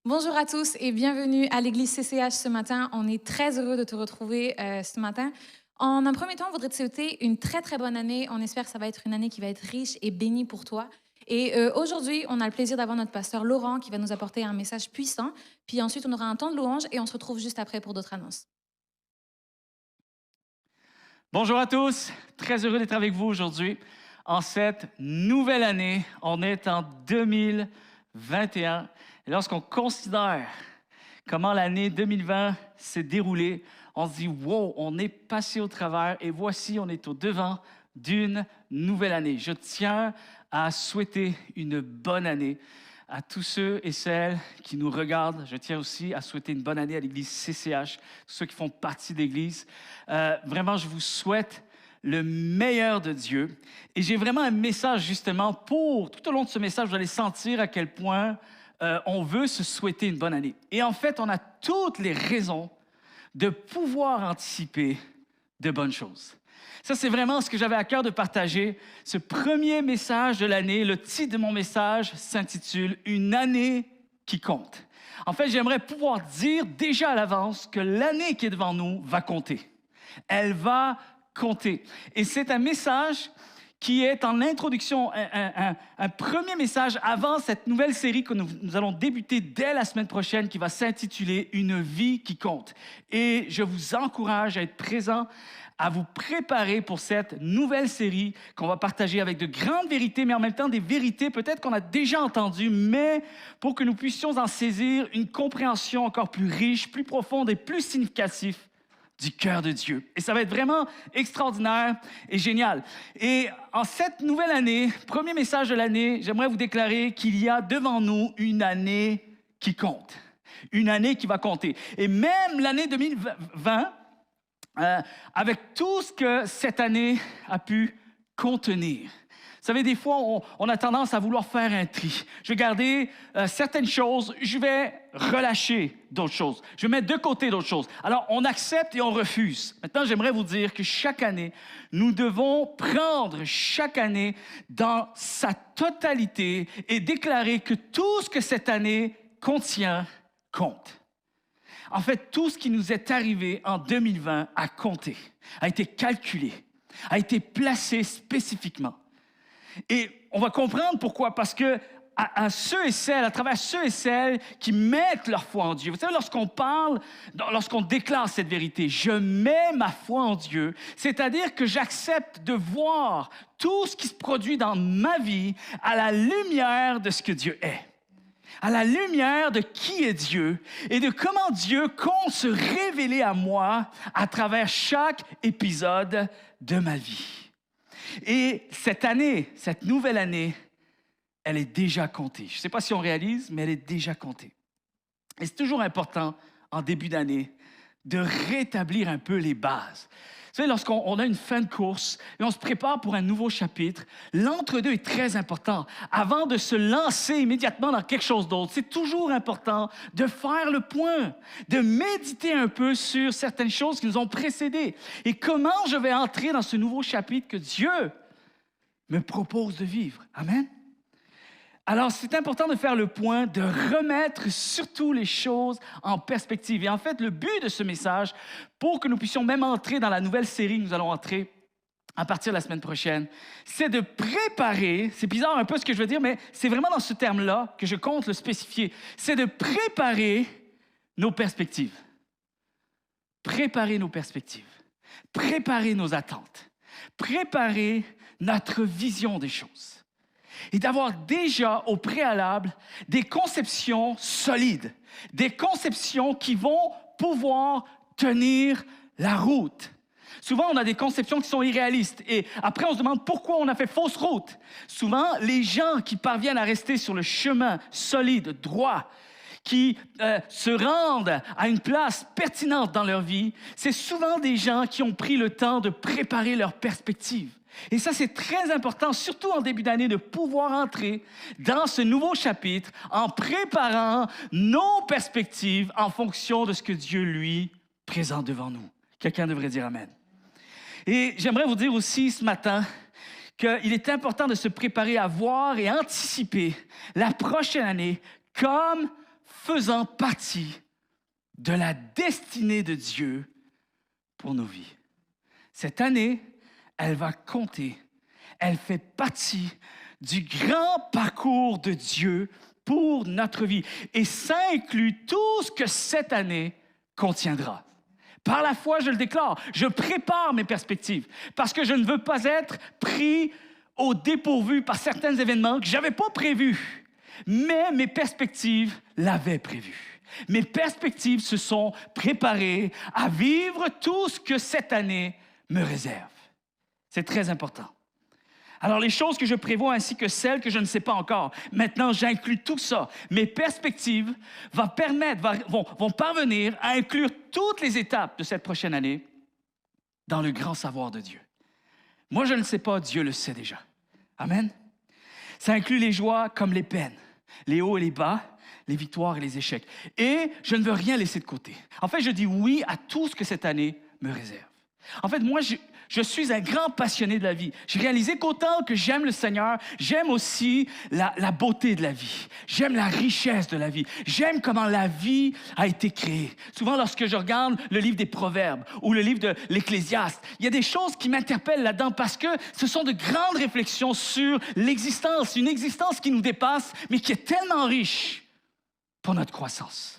Bonjour à tous et bienvenue à l'église CCH ce matin. On est très heureux de te retrouver ce matin. En un premier temps, on voudrait te souhaiter une très très bonne année. On espère que ça va être une année qui va être riche et bénie pour toi. Et aujourd'hui, on a le plaisir d'avoir notre pasteur Laurent qui va nous apporter un message puissant. Puis ensuite, on aura un temps de louange et on se retrouve juste après pour d'autres annonces. Bonjour à tous, très heureux d'être avec vous aujourd'hui. En cette nouvelle année, on est en 2021. Et lorsqu'on considère comment l'année 2020 s'est déroulée, on se dit, wow, on est passé au travers et voici, on est au devant d'une nouvelle année. Je tiens à souhaiter une bonne année à tous ceux et celles qui nous regardent. Je tiens aussi à souhaiter une bonne année à l'Église CCH, tous ceux qui font partie de l'Église. Vraiment, je vous souhaite le meilleur de Dieu. Et j'ai vraiment un message justement pour, tout au long de ce message, vous allez sentir à quel point on veut se souhaiter une bonne année. Et en fait, on a toutes les raisons de pouvoir anticiper de bonnes choses. Ça, c'est vraiment ce que j'avais à cœur de partager. Ce premier message de l'année, le titre de mon message s'intitule « Une année qui compte ». En fait, j'aimerais pouvoir dire déjà à l'avance que l'année qui est devant nous va compter. Elle va compter. Et c'est un message qui est en introduction, un premier message avant cette nouvelle série que nous allons débuter dès la semaine prochaine qui va s'intituler « Une vie qui compte ». Et je vous encourage à être présent, à vous préparer pour cette nouvelle série qu'on va partager avec de grandes vérités, mais en même temps des vérités peut-être qu'on a déjà entendues, mais pour que nous puissions en saisir une compréhension encore plus riche, plus profonde et plus significative du cœur de Dieu. Et ça va être vraiment extraordinaire et génial. Et en cette nouvelle année, premier message de l'année, j'aimerais vous déclarer qu'il y a devant nous une année qui compte. Une année qui va compter. Et même l'année 2020, avec tout ce que cette année a pu contenir. Vous savez, des fois, on a tendance à vouloir faire un tri. Je vais garder certaines choses, je vais relâcher d'autres choses. Je vais mettre de côté d'autres choses. Alors, on accepte et on refuse. Maintenant, j'aimerais vous dire que chaque année, nous devons prendre chaque année dans sa totalité et déclarer que tout ce que cette année contient compte. En fait, tout ce qui nous est arrivé en 2020 a compté, a été calculé, a été placé spécifiquement. Et on va comprendre pourquoi, parce que à ceux et celles, à travers ceux et celles qui mettent leur foi en Dieu. Vous savez, lorsqu'on déclare cette vérité, je mets ma foi en Dieu, c'est-à-dire que j'accepte de voir tout ce qui se produit dans ma vie à la lumière de ce que Dieu est. À la lumière de qui est Dieu et de comment Dieu compte se révéler à moi à travers chaque épisode de ma vie. Et cette année, cette nouvelle année, elle est déjà comptée. Je ne sais pas si on réalise, mais elle est déjà comptée. Et c'est toujours important, en début d'année, de rétablir un peu les bases. Vous savez, lorsqu'on a une fin de course et on se prépare pour un nouveau chapitre, l'entre-deux est très important. Avant de se lancer immédiatement dans quelque chose d'autre, c'est toujours important de faire le point, de méditer un peu sur certaines choses qui nous ont précédés. Et comment je vais entrer dans ce nouveau chapitre que Dieu me propose de vivre. Amen. Alors, c'est important de faire le point, de remettre surtout les choses en perspective. Et en fait, le but de ce message, pour que nous puissions même entrer dans la nouvelle série que nous allons entrer à partir de la semaine prochaine, c'est de préparer, c'est bizarre un peu ce que je veux dire, mais c'est vraiment dans ce terme-là que je compte le spécifier, c'est de préparer nos perspectives. Préparer nos perspectives. Préparer nos attentes. Préparer notre vision des choses. Et d'avoir déjà au préalable des conceptions solides, des conceptions qui vont pouvoir tenir la route. Souvent, on a des conceptions qui sont irréalistes et après, on se demande pourquoi on a fait fausse route. Souvent, les gens qui parviennent à rester sur le chemin solide, droit, qui se rendent à une place pertinente dans leur vie, c'est souvent des gens qui ont pris le temps de préparer leur perspective. Et ça, c'est très important, surtout en début d'année, de pouvoir entrer dans ce nouveau chapitre en préparant nos perspectives en fonction de ce que Dieu, lui, présente devant nous. Quelqu'un devrait dire Amen. Et j'aimerais vous dire aussi ce matin qu'il est important de se préparer à voir et anticiper la prochaine année comme faisant partie de la destinée de Dieu pour nos vies. Cette année, elle va compter. Elle fait partie du grand parcours de Dieu pour notre vie. Et ça inclut tout ce que cette année contiendra. Par la foi, je le déclare, je prépare mes perspectives parce que je ne veux pas être pris au dépourvu par certains événements que je n'avais pas prévus. Mais mes perspectives l'avaient prévu. Mes perspectives se sont préparées à vivre tout ce que cette année me réserve. C'est très important. Alors, les choses que je prévois ainsi que celles que je ne sais pas encore, maintenant, j'inclus tout ça. Mes perspectives vont parvenir à inclure toutes les étapes de cette prochaine année dans le grand savoir de Dieu. Moi, je ne sais pas, Dieu le sait déjà. Amen. Ça inclut les joies comme les peines, les hauts et les bas, les victoires et les échecs. Et je ne veux rien laisser de côté. En fait, je dis oui à tout ce que cette année me réserve. En fait, moi, je suis un grand passionné de la vie. J'ai réalisé qu'autant que j'aime le Seigneur, j'aime aussi la beauté de la vie. J'aime la richesse de la vie. J'aime comment la vie a été créée. Souvent, lorsque je regarde le livre des Proverbes ou le livre de l'Ecclésiaste, il y a des choses qui m'interpellent là-dedans parce que ce sont de grandes réflexions sur l'existence, une existence qui nous dépasse, mais qui est tellement riche pour notre croissance.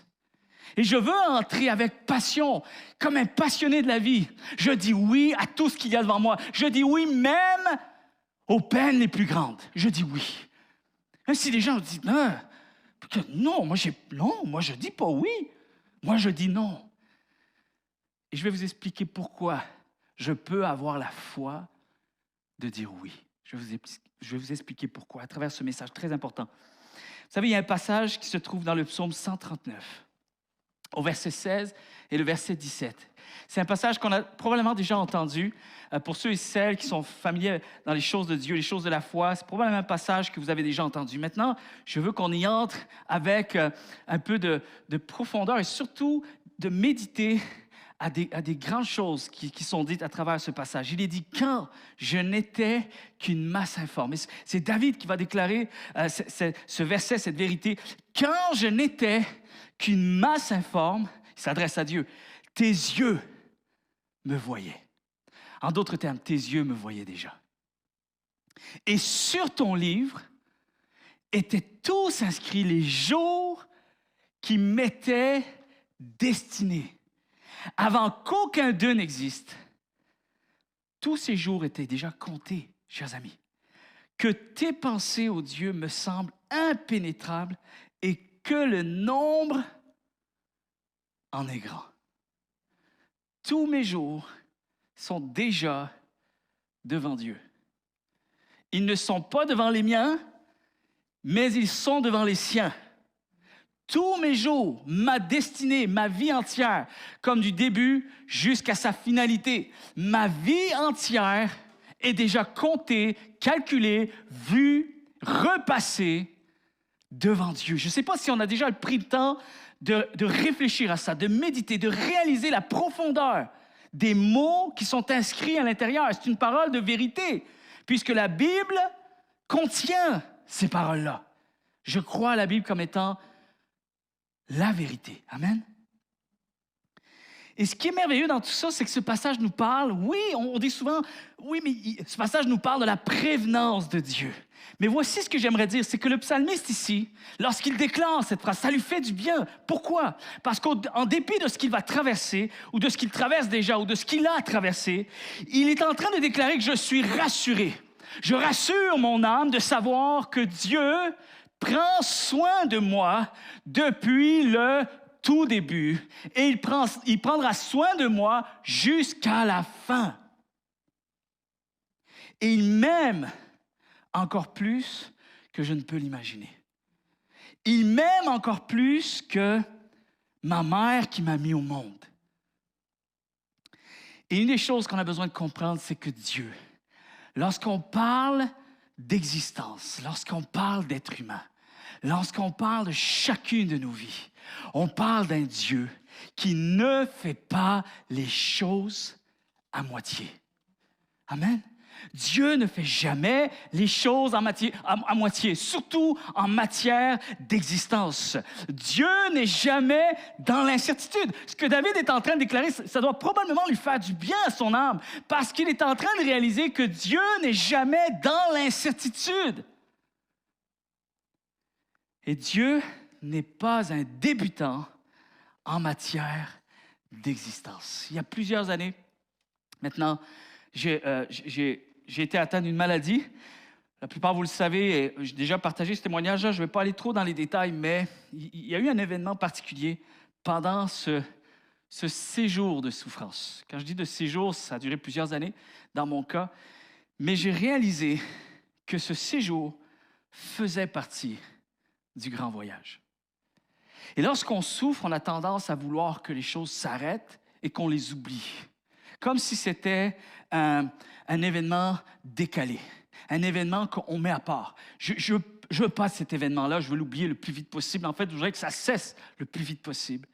Et je veux entrer avec passion, comme un passionné de la vie. Je dis oui à tout ce qu'il y a devant moi. Je dis oui même aux peines les plus grandes. Je dis oui. Même si les gens disent non, moi je dis pas oui. Moi je dis non. Et je vais vous expliquer pourquoi je peux avoir la foi de dire oui. Je vais vous expliquer pourquoi à travers ce message très important. Vous savez, il y a un passage qui se trouve dans le psaume 139. Au verset 16 et le verset 17. C'est un passage qu'on a probablement déjà entendu. Pour ceux et celles qui sont familiers dans les choses de Dieu, les choses de la foi, c'est probablement un passage que vous avez déjà entendu. Maintenant, je veux qu'on y entre avec un peu de profondeur et surtout de méditer à des grandes choses qui sont dites à travers ce passage. Il est dit « Quand je n'étais qu'une masse informe ». C'est David qui va déclarer ce verset, cette vérité. « Quand je n'étais qu'une masse informe », il s'adresse à Dieu, « tes yeux me voyaient. » En d'autres termes, tes yeux me voyaient déjà. Et sur ton livre étaient tous inscrits les jours qui m'étaient destinés. Avant qu'aucun d'eux n'existe, tous ces jours étaient déjà comptés, chers amis. Que tes pensées, ô Dieu, me semblent impénétrables et que le nombre en est grand. Tous mes jours sont déjà devant Dieu. Ils ne sont pas devant les miens, mais ils sont devant les siens. Tous mes jours, ma destinée, ma vie entière, comme du début jusqu'à sa finalité, ma vie entière est déjà comptée, calculée, vue, repassée devant Dieu. Je ne sais pas si on a déjà pris le temps de réfléchir à ça, de méditer, de réaliser la profondeur des mots qui sont inscrits à l'intérieur. C'est une parole de vérité, puisque la Bible contient ces paroles-là. Je crois à la Bible comme étant la vérité. Amen. Et ce qui est merveilleux dans tout ça, c'est que ce passage nous parle, oui, on dit souvent, oui, mais ce passage nous parle de la prévenance de Dieu. Mais voici ce que j'aimerais dire, c'est que le psalmiste ici, lorsqu'il déclare cette phrase, ça lui fait du bien. Pourquoi? Parce qu'en dépit de ce qu'il va traverser, ou de ce qu'il traverse déjà, ou de ce qu'il a traversé, il est en train de déclarer que je suis rassuré. Je rassure mon âme de savoir que Dieu prend soin de moi depuis le tout début et il prendra soin de moi jusqu'à la fin. Et il m'aime encore plus que je ne peux l'imaginer. Il m'aime encore plus que ma mère qui m'a mis au monde. Et une des choses qu'on a besoin de comprendre, c'est que Dieu, lorsqu'on parle d'existence, lorsqu'on parle d'être humain, lorsqu'on parle de chacune de nos vies, on parle d'un Dieu qui ne fait pas les choses à moitié. Amen. Dieu ne fait jamais les choses à moitié, surtout en matière d'existence. Dieu n'est jamais dans l'incertitude. Ce que David est en train de déclarer, ça doit probablement lui faire du bien à son âme, parce qu'il est en train de réaliser que Dieu n'est jamais dans l'incertitude. Et Dieu n'est pas un débutant en matière d'existence. Il y a plusieurs années, maintenant, j'ai été atteint d'une maladie. La plupart, vous le savez, et j'ai déjà partagé ce témoignage-là. Je ne vais pas aller trop dans les détails, mais il y a eu un événement particulier pendant ce séjour de souffrance. Quand je dis de séjour, ça a duré plusieurs années dans mon cas, mais j'ai réalisé que ce séjour faisait partie du grand voyage. Et lorsqu'on souffre, on a tendance à vouloir que les choses s'arrêtent et qu'on les oublie. Comme si c'était un événement décalé, un événement qu'on met à part. Je veux pas cet événement-là, je veux l'oublier le plus vite possible. En fait, je voudrais que ça cesse le plus vite possible.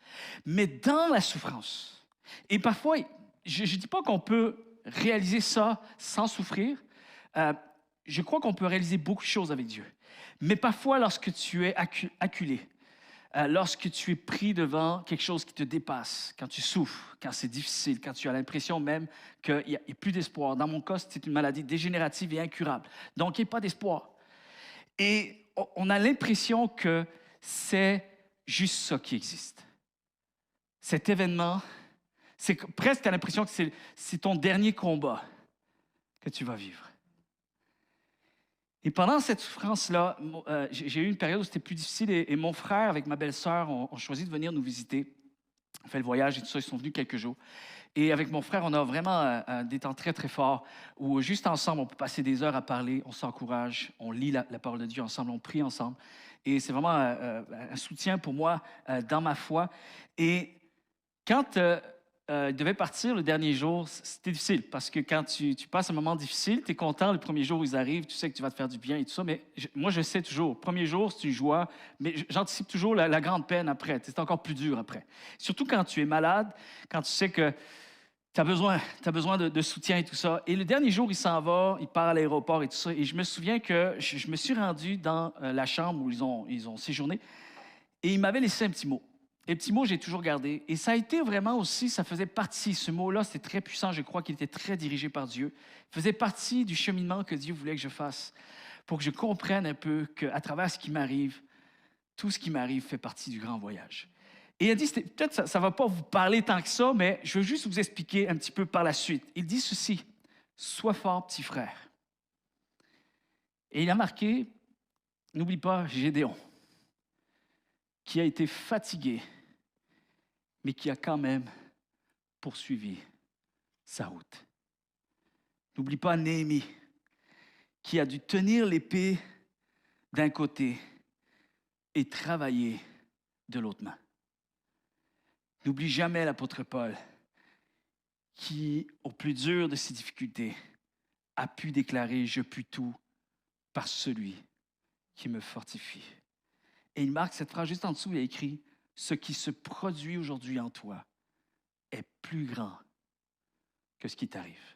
Mais dans la souffrance, et parfois, je ne dis pas qu'on peut réaliser ça sans souffrir. Je crois qu'on peut réaliser beaucoup de choses avec Dieu. Mais parfois, lorsque tu es acculé, lorsque tu es pris devant quelque chose qui te dépasse, quand tu souffres, quand c'est difficile, quand tu as l'impression même qu'il n'y a plus d'espoir. Dans mon cas, c'est une maladie dégénérative et incurable. Donc, il n'y a pas d'espoir. Et on a l'impression que c'est juste ça qui existe. Cet événement, c'est presque tu as l'impression que c'est ton dernier combat que tu vas vivre. Et pendant cette souffrance-là, j'ai eu une période où c'était plus difficile et mon frère avec ma belle-sœur ont choisi de venir nous visiter. On fait le voyage et tout ça, ils sont venus quelques jours. Et avec mon frère, on a vraiment des temps très, très forts où juste ensemble, on peut passer des heures à parler, on s'encourage, on lit la parole de Dieu ensemble, on prie ensemble. Et c'est vraiment un soutien pour moi dans ma foi. Et quand il devait partir le dernier jour, c'était difficile parce que quand tu passes un moment difficile, tu es content le premier jour où ils arrivent, tu sais que tu vas te faire du bien et tout ça, mais moi je sais toujours, le premier jour c'est une joie, mais j'anticipe toujours la grande peine après, c'est encore plus dur après. Surtout quand tu es malade, quand tu sais que tu as besoin de soutien et tout ça. Et le dernier jour, il s'en va, il part à l'aéroport et tout ça, et je me souviens que je me suis rendu dans la chambre où ils ont séjourné, et il m'avait laissé un petit mot. Et le petit mot, j'ai toujours gardé. Et ça a été vraiment aussi, ça faisait partie, ce mot-là, c'était très puissant. Je crois qu'il était très dirigé par Dieu. Il faisait partie du cheminement que Dieu voulait que je fasse pour que je comprenne un peu qu'à travers ce qui m'arrive, tout ce qui m'arrive fait partie du grand voyage. Et il a dit, peut-être ça ne va pas vous parler tant que ça, mais je veux juste vous expliquer un petit peu par la suite. Il dit ceci, « Sois fort, petit frère. » Et il a marqué, n'oublie pas Gédéon, qui a été fatigué, mais qui a quand même poursuivi sa route. N'oublie pas Néhémie, qui a dû tenir l'épée d'un côté et travailler de l'autre main. N'oublie jamais l'apôtre Paul, qui, au plus dur de ses difficultés, a pu déclarer « Je puis tout par celui qui me fortifie ». Et il marque cette phrase juste en dessous, il a écrit « Ce qui se produit aujourd'hui en toi est plus grand que ce qui t'arrive.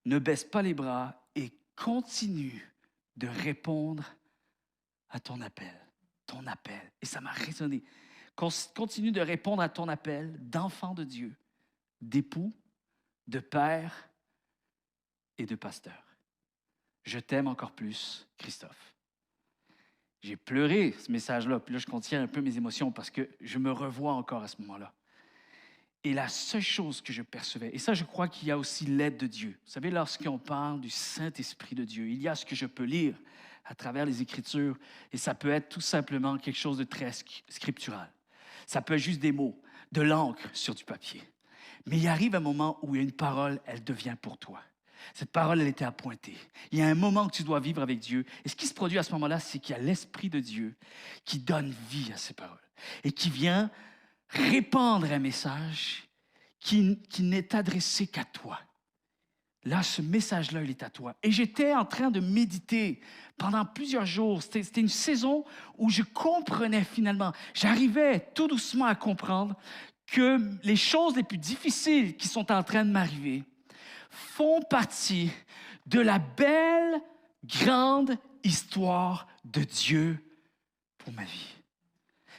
Ne baisse pas les bras et continue de répondre à ton appel. » Ton appel. Et ça m'a résonné. Continue de répondre à ton appel d'enfant de Dieu, d'époux, de père et de pasteur. Je t'aime encore plus, Christophe. J'ai pleuré ce message-là, puis là, je contiens un peu mes émotions parce que je me revois encore à ce moment-là. Et la seule chose que je percevais, et ça, je crois qu'il y a aussi l'aide de Dieu. Vous savez, lorsqu'on parle du Saint-Esprit de Dieu, il y a ce que je peux lire à travers les Écritures, et ça peut être tout simplement quelque chose de très scriptural. Ça peut être juste des mots, de l'encre sur du papier. Mais il arrive un moment où il y a une parole, elle devient pour toi. Cette parole, elle était appointée. Il y a un moment que tu dois vivre avec Dieu. Et ce qui se produit à ce moment-là, c'est qu'il y a l'Esprit de Dieu qui donne vie à ces paroles et qui vient répandre un message qui n'est adressé qu'à toi. Là, ce message-là, il est à toi. Et j'étais en train de méditer pendant plusieurs jours. C'était une saison où je comprenais finalement. J'arrivais tout doucement à comprendre que les choses les plus difficiles qui sont en train de m'arriver font partie de la belle, grande histoire de Dieu pour ma vie.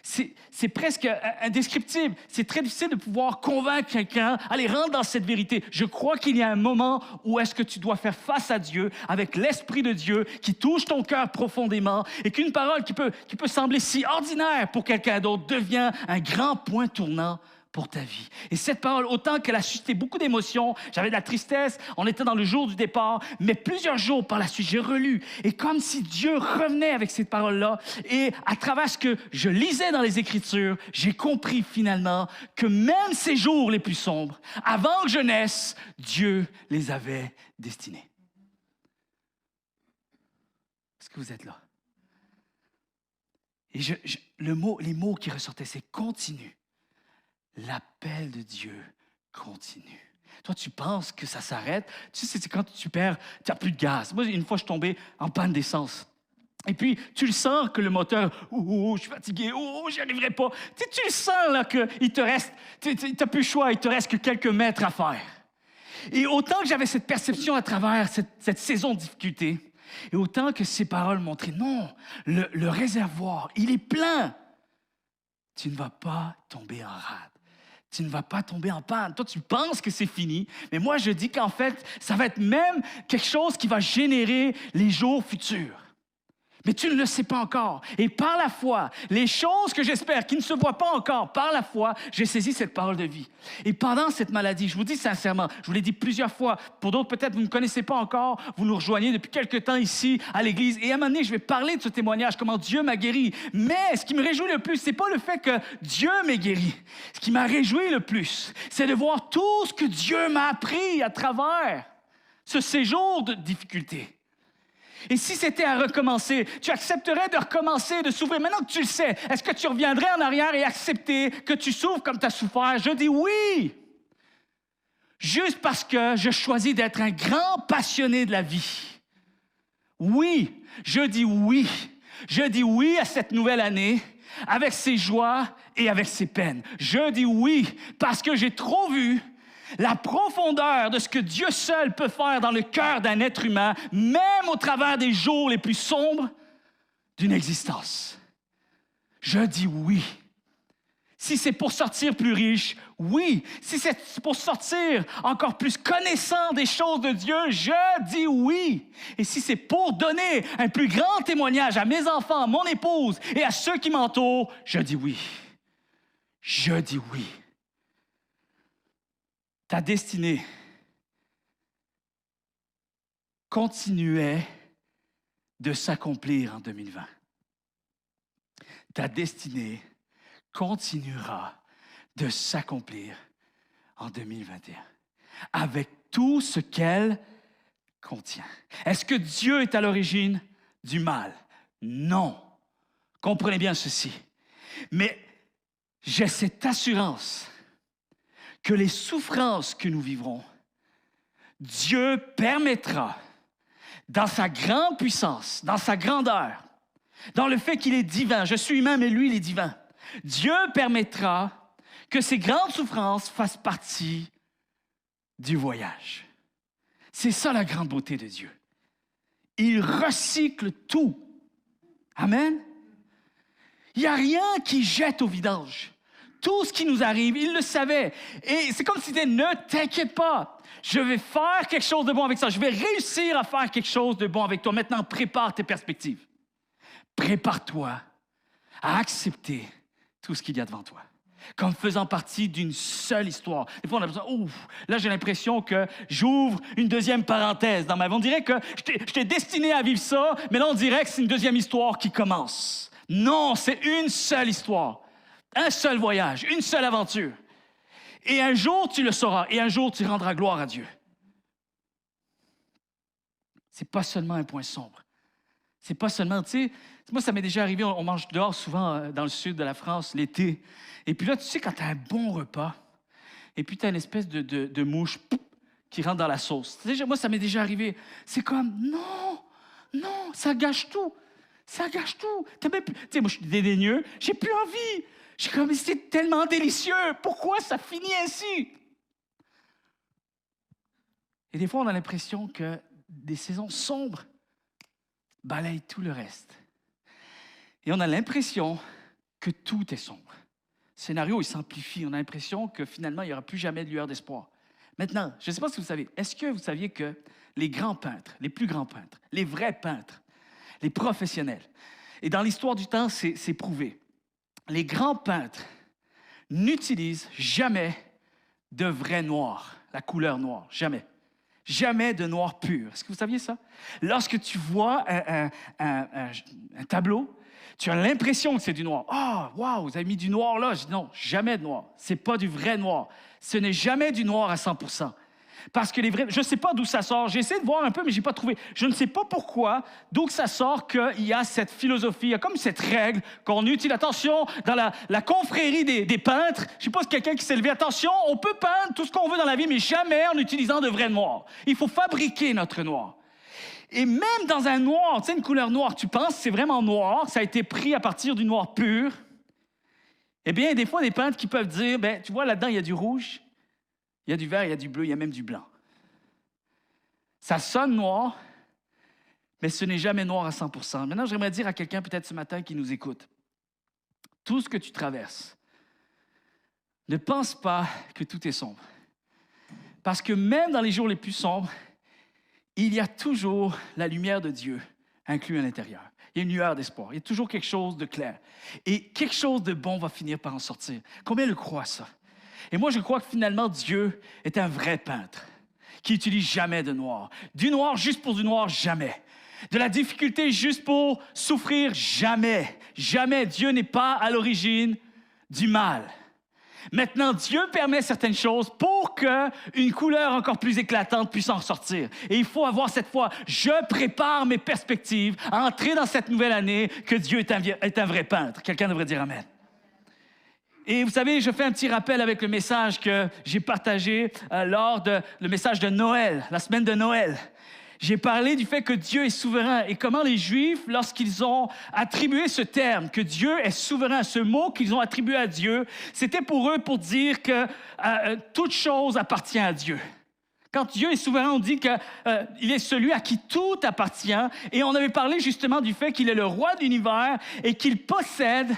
C'est presque indescriptible. C'est très difficile de pouvoir convaincre quelqu'un, allez, rentre dans cette vérité. Je crois qu'il y a un moment où est-ce que tu dois faire face à Dieu avec l'Esprit de Dieu qui touche ton cœur profondément et qu'une parole qui peut sembler si ordinaire pour quelqu'un d'autre devient un grand point tournant pour ta vie. Et cette parole, autant qu'elle a suscité beaucoup d'émotions, j'avais de la tristesse, on était dans le jour du départ, mais plusieurs jours par la suite, j'ai relu. Et comme si Dieu revenait avec cette parole-là, et à travers ce que je lisais dans les Écritures, j'ai compris finalement que même ces jours les plus sombres, avant que je naisse, Dieu les avait destinés. Est-ce que vous êtes là? Et les mots qui ressortaient, c'est « continue ». L'appel de Dieu continue. Toi, tu penses que ça s'arrête. Tu sais, c'est quand tu n'as plus de gaz. Moi, une fois, je suis tombé en panne d'essence. Et puis, tu le sens que le moteur, je suis fatigué, j'y arriverai pas. Tu le sens là qu'il te reste, tu n'as plus le choix, il te reste que quelques mètres à faire. Et autant que j'avais cette perception à travers cette saison de difficulté, et autant que ces paroles montraient, non, le réservoir, il est plein. Tu ne vas pas tomber en rade. Tu ne vas pas tomber en panne. Toi, tu penses que c'est fini, mais moi, je dis qu'en fait, ça va être même quelque chose qui va générer les jours futurs. Mais tu ne le sais pas encore. Et par la foi, les choses que j'espère qui ne se voient pas encore, par la foi, j'ai saisi cette parole de vie. Et pendant cette maladie, je vous dis sincèrement, je vous l'ai dit plusieurs fois, pour d'autres peut-être vous ne connaissez pas encore, vous nous rejoignez depuis quelque temps ici à l'Église. Et à un moment donné, je vais parler de ce témoignage, comment Dieu m'a guéri. Mais ce qui me réjouit le plus, ce n'est pas le fait que Dieu m'ait guéri. Ce qui m'a réjoui le plus, c'est de voir tout ce que Dieu m'a appris à travers ce séjour de difficulté. Et si c'était à recommencer, tu accepterais de recommencer, de souffrir. Maintenant que tu le sais, est-ce que tu reviendrais en arrière et accepter que tu souffres comme tu as souffert? Je dis oui! Juste parce que je choisis d'être un grand passionné de la vie. Oui, je dis oui. Je dis oui à cette nouvelle année, avec ses joies et avec ses peines. Je dis oui parce que j'ai trop vu la profondeur de ce que Dieu seul peut faire dans le cœur d'un être humain, même au travers des jours les plus sombres d'une existence. Je dis oui. Si c'est pour sortir plus riche, oui. Si c'est pour sortir encore plus connaissant des choses de Dieu, je dis oui. Et si c'est pour donner un plus grand témoignage à mes enfants, à mon épouse et à ceux qui m'entourent, je dis oui. Je dis oui. Ta destinée continuait de s'accomplir en 2020. Ta destinée continuera de s'accomplir en 2021 avec tout ce qu'elle contient. Est-ce que Dieu est à l'origine du mal? Non. Comprenez bien ceci. Mais j'ai cette assurance que les souffrances que nous vivrons, Dieu permettra, dans sa grande puissance, dans sa grandeur, dans le fait qu'il est divin, je suis humain, mais lui, il est divin, Dieu permettra que ces grandes souffrances fassent partie du voyage. C'est ça la grande beauté de Dieu. Il recycle tout. Amen? Il n'y a rien qui jette au vidange. Tout ce qui nous arrive, il le savait. Et c'est comme s'il disait, ne t'inquiète pas, je vais faire quelque chose de bon avec ça. Je vais réussir à faire quelque chose de bon avec toi. Maintenant, prépare tes perspectives. Prépare-toi à accepter tout ce qu'il y a devant toi, comme faisant partie d'une seule histoire. Des fois, on a besoin, là, j'ai l'impression que j'ouvre une deuxième parenthèse dans ma vie. On dirait que je t'ai destiné à vivre ça, mais là, on dirait que c'est une deuxième histoire qui commence. Non, c'est une seule histoire. Un seul voyage, une seule aventure. Et un jour, tu le sauras. Et un jour, tu rendras gloire à Dieu. C'est pas seulement un point sombre. C'est pas seulement, tu sais, moi, ça m'est déjà arrivé, on mange dehors souvent dans le sud de la France, l'été. Et puis là, tu sais, quand tu as un bon repas, et puis tu as une espèce de mouche qui rentre dans la sauce. Déjà, moi, ça m'est déjà arrivé. C'est comme, non, ça gâche tout. Ça gâche tout. Tu sais, moi, je suis dédaigneux, j'ai plus envie. Je suis comme, c'est tellement délicieux. Pourquoi ça finit ainsi? Et des fois, on a l'impression que des saisons sombres balayent tout le reste. Et on a l'impression que tout est sombre. Le scénario, il s'amplifie. On a l'impression que finalement, il n'y aura plus jamais de lueur d'espoir. Maintenant, je ne sais pas si vous savez, est-ce que vous saviez que les grands peintres, les plus grands peintres, les vrais peintres, les professionnels, et dans l'histoire du temps, c'est prouvé, les grands peintres n'utilisent jamais de vrai noir, la couleur noire, jamais. Jamais de noir pur. Est-ce que vous saviez ça? Lorsque tu vois un tableau, tu as l'impression que c'est du noir. Ah, wow, vous avez mis du noir là. Je dis non, jamais de noir. Ce n'est pas du vrai noir. Ce n'est jamais du noir à 100%. Parce que les vrais... Je ne sais pas d'où ça sort. J'ai essayé de voir un peu, mais je n'ai pas trouvé. Je ne sais pas pourquoi, d'où ça sort qu'il y a cette philosophie, il y a comme cette règle qu'on utilise. Attention, dans la confrérie des peintres, je ne sais pas si quelqu'un qui s'est levé. Attention, on peut peindre tout ce qu'on veut dans la vie, mais jamais en utilisant de vrai noir. Il faut fabriquer notre noir. Et même dans un noir, tu sais, une couleur noire, tu penses que c'est vraiment noir, ça a été pris à partir du noir pur. Eh bien, des fois, des peintres qui peuvent dire, ben, tu vois, là-dedans, il y a du rouge, il y a du vert, il y a du bleu, il y a même du blanc. Ça sonne noir, mais ce n'est jamais noir à 100%. Maintenant, j'aimerais dire à quelqu'un peut-être ce matin qui nous écoute, tout ce que tu traverses, ne pense pas que tout est sombre. Parce que même dans les jours les plus sombres, il y a toujours la lumière de Dieu inclue à l'intérieur. Il y a une lueur d'espoir. Il y a toujours quelque chose de clair. Et quelque chose de bon va finir par en sortir. Combien le croient ça? Et moi, je crois que finalement, Dieu est un vrai peintre qui n'utilise jamais de noir. Du noir juste pour du noir, jamais. De la difficulté juste pour souffrir, jamais. Jamais. Dieu n'est pas à l'origine du mal. Maintenant, Dieu permet certaines choses pour qu'une couleur encore plus éclatante puisse en ressortir. Et il faut avoir cette foi. Je prépare mes perspectives à entrer dans cette nouvelle année que Dieu est un vrai peintre. Quelqu'un devrait dire Amen. Et vous savez, je fais un petit rappel avec le message que j'ai partagé lors le message de Noël, la semaine de Noël. J'ai parlé du fait que Dieu est souverain et comment les Juifs, lorsqu'ils ont attribué ce terme, que Dieu est souverain, ce mot qu'ils ont attribué à Dieu, c'était pour eux pour dire que toute chose appartient à Dieu. Quand Dieu est souverain, on dit qu'il est celui à qui tout appartient. Et on avait parlé justement du fait qu'il est le roi de l'univers et qu'il possède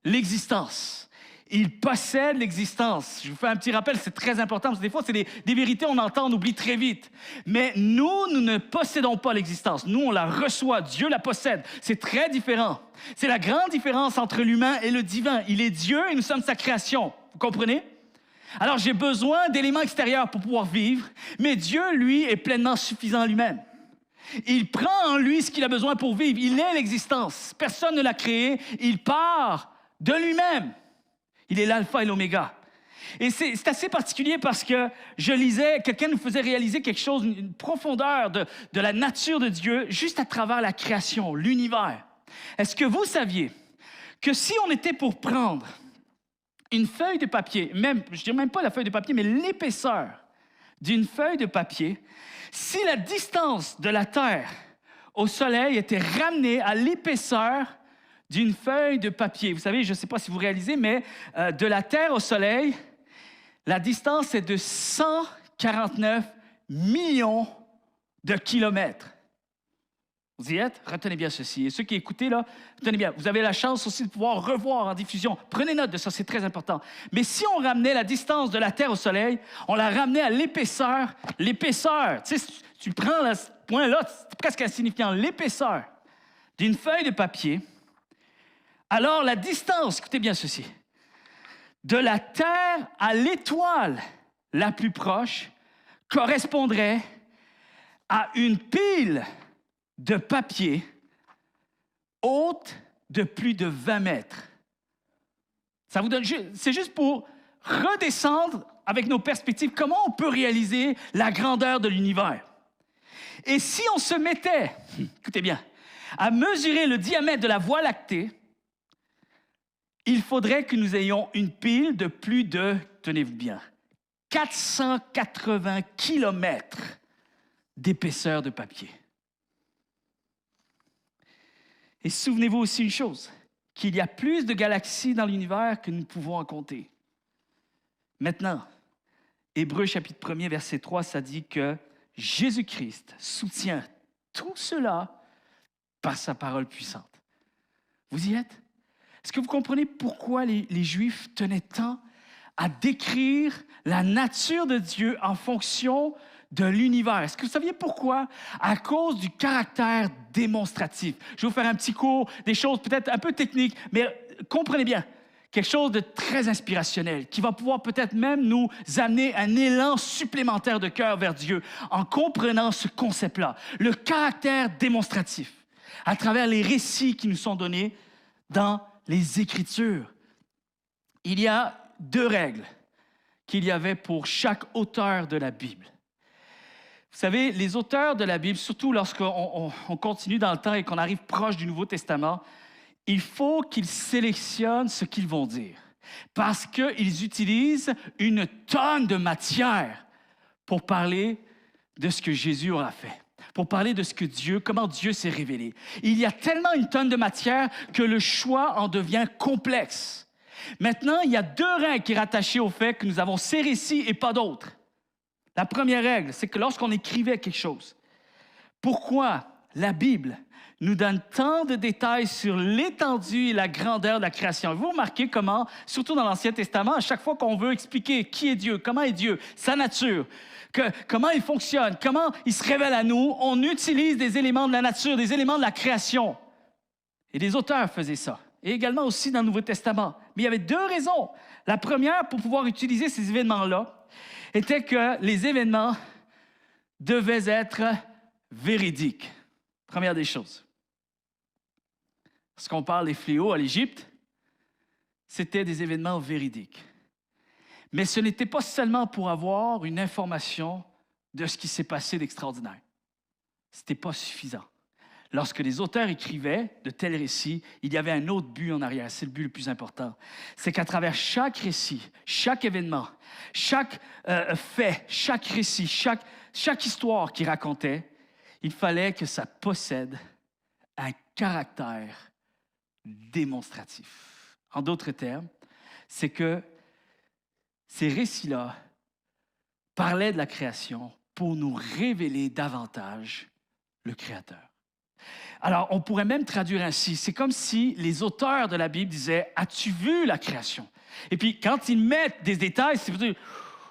l'existence. Il possède l'existence. Je vous fais un petit rappel, c'est très important, parce que des fois, c'est des vérités qu'on entend, on oublie très vite. Mais nous ne possédons pas l'existence. Nous, on la reçoit. Dieu la possède. C'est très différent. C'est la grande différence entre l'humain et le divin. Il est Dieu et nous sommes sa création. Vous comprenez? Alors, j'ai besoin d'éléments extérieurs pour pouvoir vivre, mais Dieu, lui, est pleinement suffisant lui-même. Il prend en lui ce qu'il a besoin pour vivre. Il est l'existence. Personne ne l'a créé. Il part de lui-même. Il est l'alpha et l'oméga. Et c'est assez particulier parce que je lisais, quelqu'un nous faisait réaliser quelque chose, une profondeur de la nature de Dieu juste à travers la création, l'univers. Est-ce que vous saviez que si on était pour prendre une feuille de papier, même, je ne dirais même pas la feuille de papier, mais l'épaisseur d'une feuille de papier, si la distance de la Terre au Soleil était ramenée à l'épaisseur d'une feuille de papier. Vous savez, je ne sais pas si vous réalisez, mais de la Terre au Soleil, la distance est de 149 millions de kilomètres. Vous y êtes? Retenez bien ceci. Et ceux qui écoutez, là, retenez bien. Vous avez la chance aussi de pouvoir revoir en diffusion. Prenez note de ça, c'est très important. Mais si on ramenait la distance de la Terre au Soleil, on la ramenait à l'épaisseur. L'épaisseur, tu sais, tu prends ce point-là, c'est presque insignifiant. L'épaisseur d'une feuille de papier. Alors, la distance, écoutez bien ceci, de la Terre à l'étoile la plus proche correspondrait à une pile de papier haute de plus de 20 mètres. Ça vous donne, c'est juste pour redescendre avec nos perspectives, comment on peut réaliser la grandeur de l'univers. Et si on se mettait, écoutez bien, à mesurer le diamètre de la Voie lactée, il faudrait que nous ayons une pile de plus de, tenez-vous bien, 480 kilomètres d'épaisseur de papier. Et souvenez-vous aussi une chose, qu'il y a plus de galaxies dans l'univers que nous pouvons en compter. Maintenant, Hébreux chapitre 1er, verset 3, ça dit que Jésus-Christ soutient tout cela par sa parole puissante. Vous y êtes? Est-ce que vous comprenez pourquoi les Juifs tenaient tant à décrire la nature de Dieu en fonction de l'univers? Est-ce que vous saviez pourquoi? À cause du caractère démonstratif. Je vais vous faire un petit cours, des choses peut-être un peu techniques, mais comprenez bien, quelque chose de très inspirationnel qui va pouvoir peut-être même nous amener un élan supplémentaire de cœur vers Dieu en comprenant ce concept-là, le caractère démonstratif, à travers les récits qui nous sont donnés dans les Écritures. Il y a 2 règles qu'il y avait pour chaque auteur de la Bible. Vous savez, les auteurs de la Bible, surtout lorsqu'on continue dans le temps et qu'on arrive proche du Nouveau Testament, il faut qu'ils sélectionnent ce qu'ils vont dire parce qu'ils utilisent une tonne de matière pour parler de ce que Jésus aura fait, pour parler de ce que comment Dieu s'est révélé. Il y a tellement une tonne de matière que le choix en devient complexe. Maintenant, il y a 2 règles qui sont rattachées au fait que nous avons ces récits et pas d'autres. La première règle, c'est que lorsqu'on écrivait quelque chose, pourquoi la Bible nous donne tant de détails sur l'étendue et la grandeur de la création? Vous remarquez comment, surtout dans l'Ancien Testament, à chaque fois qu'on veut expliquer qui est Dieu, comment est Dieu, sa nature, comment il fonctionne, comment il se révèle à nous, on utilise des éléments de la nature, des éléments de la création. Et les auteurs faisaient ça. Et également aussi dans le Nouveau Testament. Mais il y avait 2 raisons. La première, pour pouvoir utiliser ces événements-là, était que les événements devaient être véridiques. Première des choses. Lorsqu'on parle des fléaux à l'Égypte, c'était des événements véridiques. Mais ce n'était pas seulement pour avoir une information de ce qui s'est passé d'extraordinaire. Ce n'était pas suffisant. Lorsque les auteurs écrivaient de tels récits, il y avait un autre but en arrière. C'est le but le plus important. C'est qu'à travers chaque récit, chaque événement, chaque fait, chaque récit, chaque histoire qu'ils racontaient, il fallait que ça possède un caractère démonstratif. En d'autres termes, c'est que ces récits-là parlaient de la création pour nous révéler davantage le Créateur. Alors, on pourrait même traduire ainsi. C'est comme si les auteurs de la Bible disaient « As-tu vu la création? » Et puis, quand ils mettent des détails,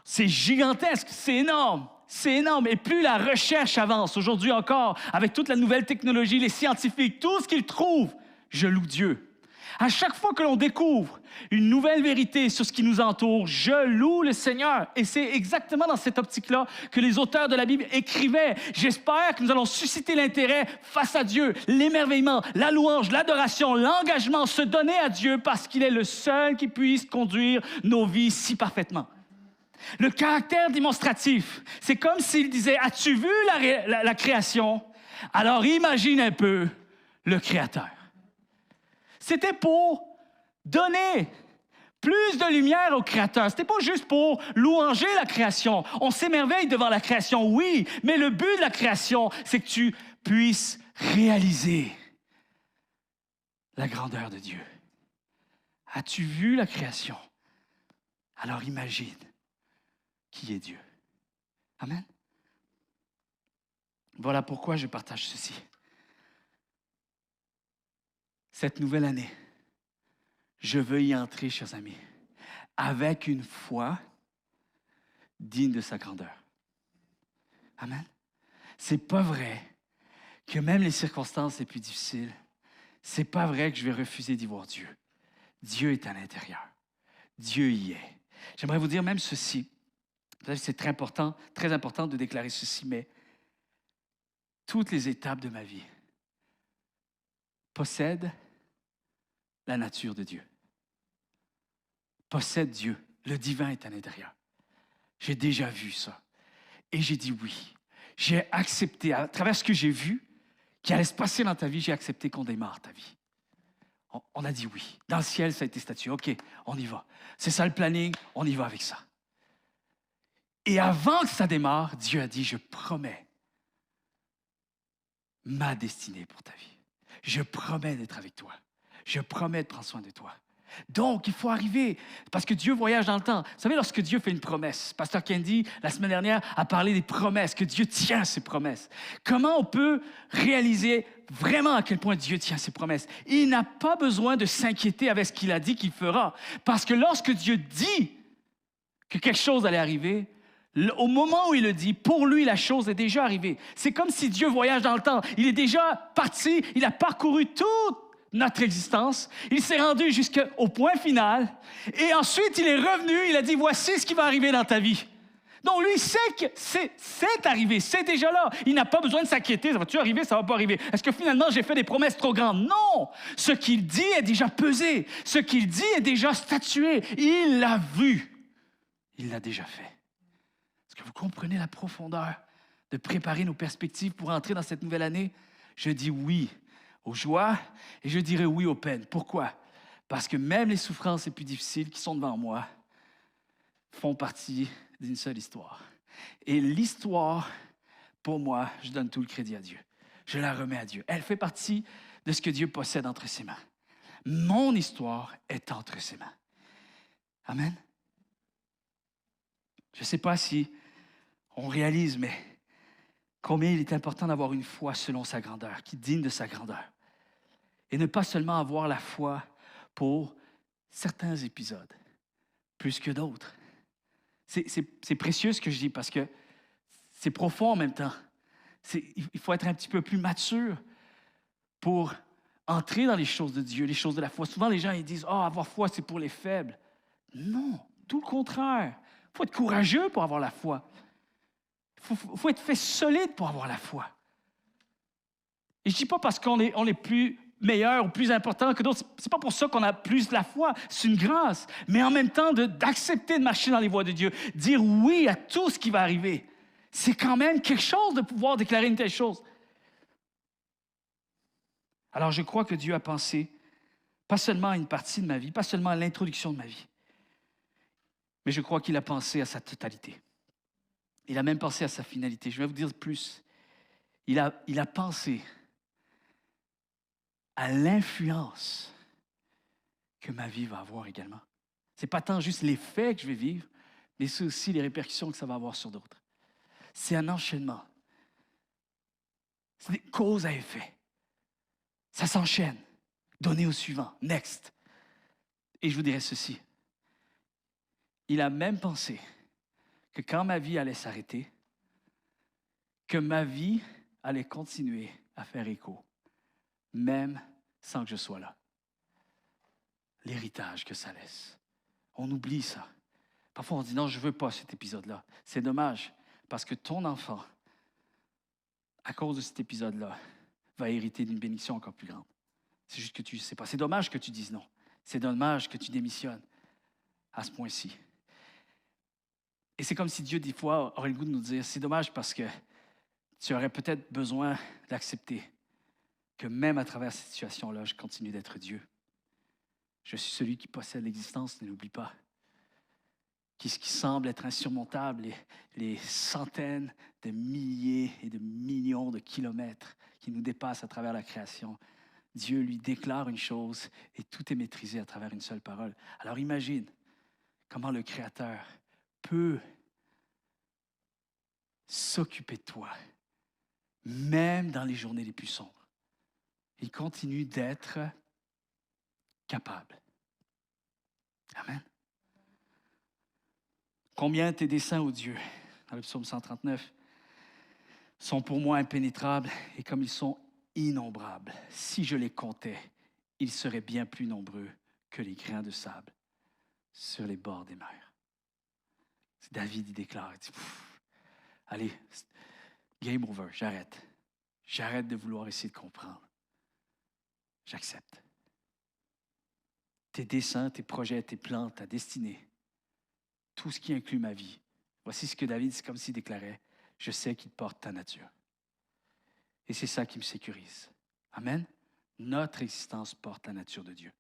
c'est gigantesque, c'est énorme. C'est énorme. Et plus la recherche avance, aujourd'hui encore, avec toute la nouvelle technologie, les scientifiques, tout ce qu'ils trouvent, je loue Dieu. À chaque fois que l'on découvre une nouvelle vérité sur ce qui nous entoure, je loue le Seigneur. Et c'est exactement dans cette optique-là que les auteurs de la Bible écrivaient. J'espère que nous allons susciter l'intérêt face à Dieu, l'émerveillement, la louange, l'adoration, l'engagement, se donner à Dieu parce qu'il est le seul qui puisse conduire nos vies si parfaitement. Le caractère démonstratif, c'est comme s'il disait « As-tu vu la création? Alors imagine un peu le Créateur. » C'était pour donner plus de lumière au Créateur. C'était pas juste pour louanger la création. On s'émerveille devant la création, oui, mais le but de la création, c'est que tu puisses réaliser la grandeur de Dieu. As-tu vu la création? Alors imagine qui est Dieu. Amen. Voilà pourquoi je partage ceci. Cette nouvelle année, je veux y entrer, chers amis, avec une foi digne de sa grandeur. Amen. C'est pas vrai que même les circonstances les plus difficiles, c'est pas vrai que je vais refuser d'y voir Dieu. Dieu est à l'intérieur. Dieu y est. J'aimerais vous dire même ceci. C'est très important de déclarer ceci, mais toutes les étapes de ma vie possèdent la nature de Dieu. Possède Dieu. Le divin est à l'intérieur. J'ai déjà vu ça. Et j'ai dit oui. J'ai accepté, à travers ce que j'ai vu, qui allait se passer dans ta vie, j'ai accepté qu'on démarre ta vie. On a dit oui. Dans le ciel, ça a été statué. OK, on y va. C'est ça le planning, on y va avec ça. Et avant que ça démarre, Dieu a dit, je promets ma destinée pour ta vie. Je promets d'être avec toi. Je promets de prendre soin de toi. Donc, il faut arriver, parce que Dieu voyage dans le temps. Vous savez, lorsque Dieu fait une promesse, Pasteur Candy, la semaine dernière, a parlé des promesses, que Dieu tient ses promesses. Comment on peut réaliser vraiment à quel point Dieu tient ses promesses? Il n'a pas besoin de s'inquiéter avec ce qu'il a dit qu'il fera, parce que lorsque Dieu dit que quelque chose allait arriver, au moment où il le dit, pour lui, la chose est déjà arrivée. C'est comme si Dieu voyage dans le temps. Il est déjà parti, il a parcouru toute notre existence. Il s'est rendu jusqu'au point final. Et ensuite, il est revenu, il a dit, voici ce qui va arriver dans ta vie. Donc, lui, il sait que c'est arrivé, c'est déjà là. Il n'a pas besoin de s'inquiéter. Ça va-tu arriver, ça va pas arriver? Est-ce que finalement, j'ai fait des promesses trop grandes? Non! Ce qu'il dit est déjà pesé. Ce qu'il dit est déjà statué. Il l'a vu. Il l'a déjà fait. Est-ce que vous comprenez la profondeur de préparer nos perspectives pour entrer dans cette nouvelle année? Je dis oui aux joies et je dirais oui aux peines. Pourquoi? Parce que même les souffrances les plus difficiles qui sont devant moi font partie d'une seule histoire. Et l'histoire, pour moi, je donne tout le crédit à Dieu. Je la remets à Dieu. Elle fait partie de ce que Dieu possède entre ses mains. Mon histoire est entre ses mains. Amen. Je ne sais pas si on réalise, mais combien il est important d'avoir une foi selon sa grandeur, qui est digne de sa grandeur. Et ne pas seulement avoir la foi pour certains épisodes, plus que d'autres. C'est précieux ce que je dis parce que c'est profond en même temps. Il faut être un petit peu plus mature pour entrer dans les choses de Dieu, les choses de la foi. Souvent, les gens ils disent « Ah, avoir foi, c'est pour les faibles. » Non, tout le contraire. Il faut être courageux pour avoir la foi. Il faut être fait solide pour avoir la foi. Et je ne dis pas parce qu'on est plus meilleur ou plus important que d'autres. Ce n'est pas pour ça qu'on a plus la foi. C'est une grâce. Mais en même temps, d'accepter de marcher dans les voies de Dieu, dire oui à tout ce qui va arriver, c'est quand même quelque chose de pouvoir déclarer une telle chose. Alors, je crois que Dieu a pensé pas seulement à une partie de ma vie, pas seulement à l'introduction de ma vie, mais je crois qu'il a pensé à sa totalité. Il a même pensé à sa finalité. Je vais vous dire plus. Il a pensé à l'influence que ma vie va avoir également. Ce n'est pas tant juste les faits que je vais vivre, mais c'est aussi les répercussions que ça va avoir sur d'autres. C'est un enchaînement. C'est des causes à effet. Ça s'enchaîne. Donnez au suivant. Next. Et je vous dirai ceci. Il a même pensé que quand ma vie allait s'arrêter, que ma vie allait continuer à faire écho, même sans que je sois là. L'héritage que ça laisse. On oublie ça. Parfois, on dit non, je ne veux pas cet épisode-là. C'est dommage, parce que ton enfant, à cause de cet épisode-là, va hériter d'une bénédiction encore plus grande. C'est juste que tu ne sais pas. C'est dommage que tu dises non. C'est dommage que tu démissionnes à ce point-ci. Et c'est comme si Dieu, des fois, aurait le goût de nous dire, c'est dommage parce que tu aurais peut-être besoin d'accepter que même à travers cette situation-là, je continue d'être Dieu. Je suis celui qui possède l'existence, ne l'oublie pas. Ce qui semble être insurmontable, les centaines de milliers et de millions de kilomètres qui nous dépassent à travers la création, Dieu lui déclare une chose et tout est maîtrisé à travers une seule parole. Alors imagine comment le Créateur peut s'occuper de toi, même dans les journées les plus sombres. Il continue d'être capable. Amen. Combien tes desseins, ô Dieu, dans le psaume 139, sont pour moi impénétrables et comme ils sont innombrables. Si je les comptais, ils seraient bien plus nombreux que les grains de sable sur les bords des mers. David, il déclare, il dit, allez, game over, j'arrête. J'arrête de vouloir essayer de comprendre. J'accepte. Tes desseins, tes projets, tes plans, ta destinée, tout ce qui inclut ma vie. Voici ce que David, c'est comme s'il déclarait, je sais qu'il porte ta nature. Et c'est ça qui me sécurise. Amen. Notre existence porte la nature de Dieu.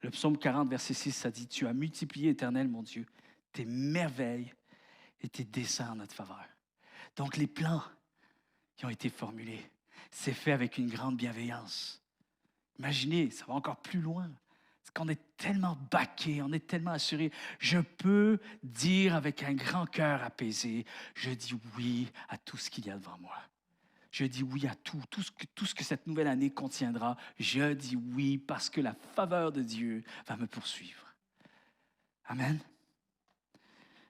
Le psaume 40, verset 6, ça dit, tu as multiplié, Éternel, mon Dieu, tes merveilles et tes desseins en notre faveur. Donc les plans qui ont été formulés, c'est fait avec une grande bienveillance. Imaginez, ça va encore plus loin. qu'on est tellement baqué, on est tellement assuré. Je peux dire avec un grand cœur apaisé, je dis oui à tout ce qu'il y a devant moi. Je dis oui à tout ce que cette nouvelle année contiendra. Je dis oui parce que la faveur de Dieu va me poursuivre. Amen.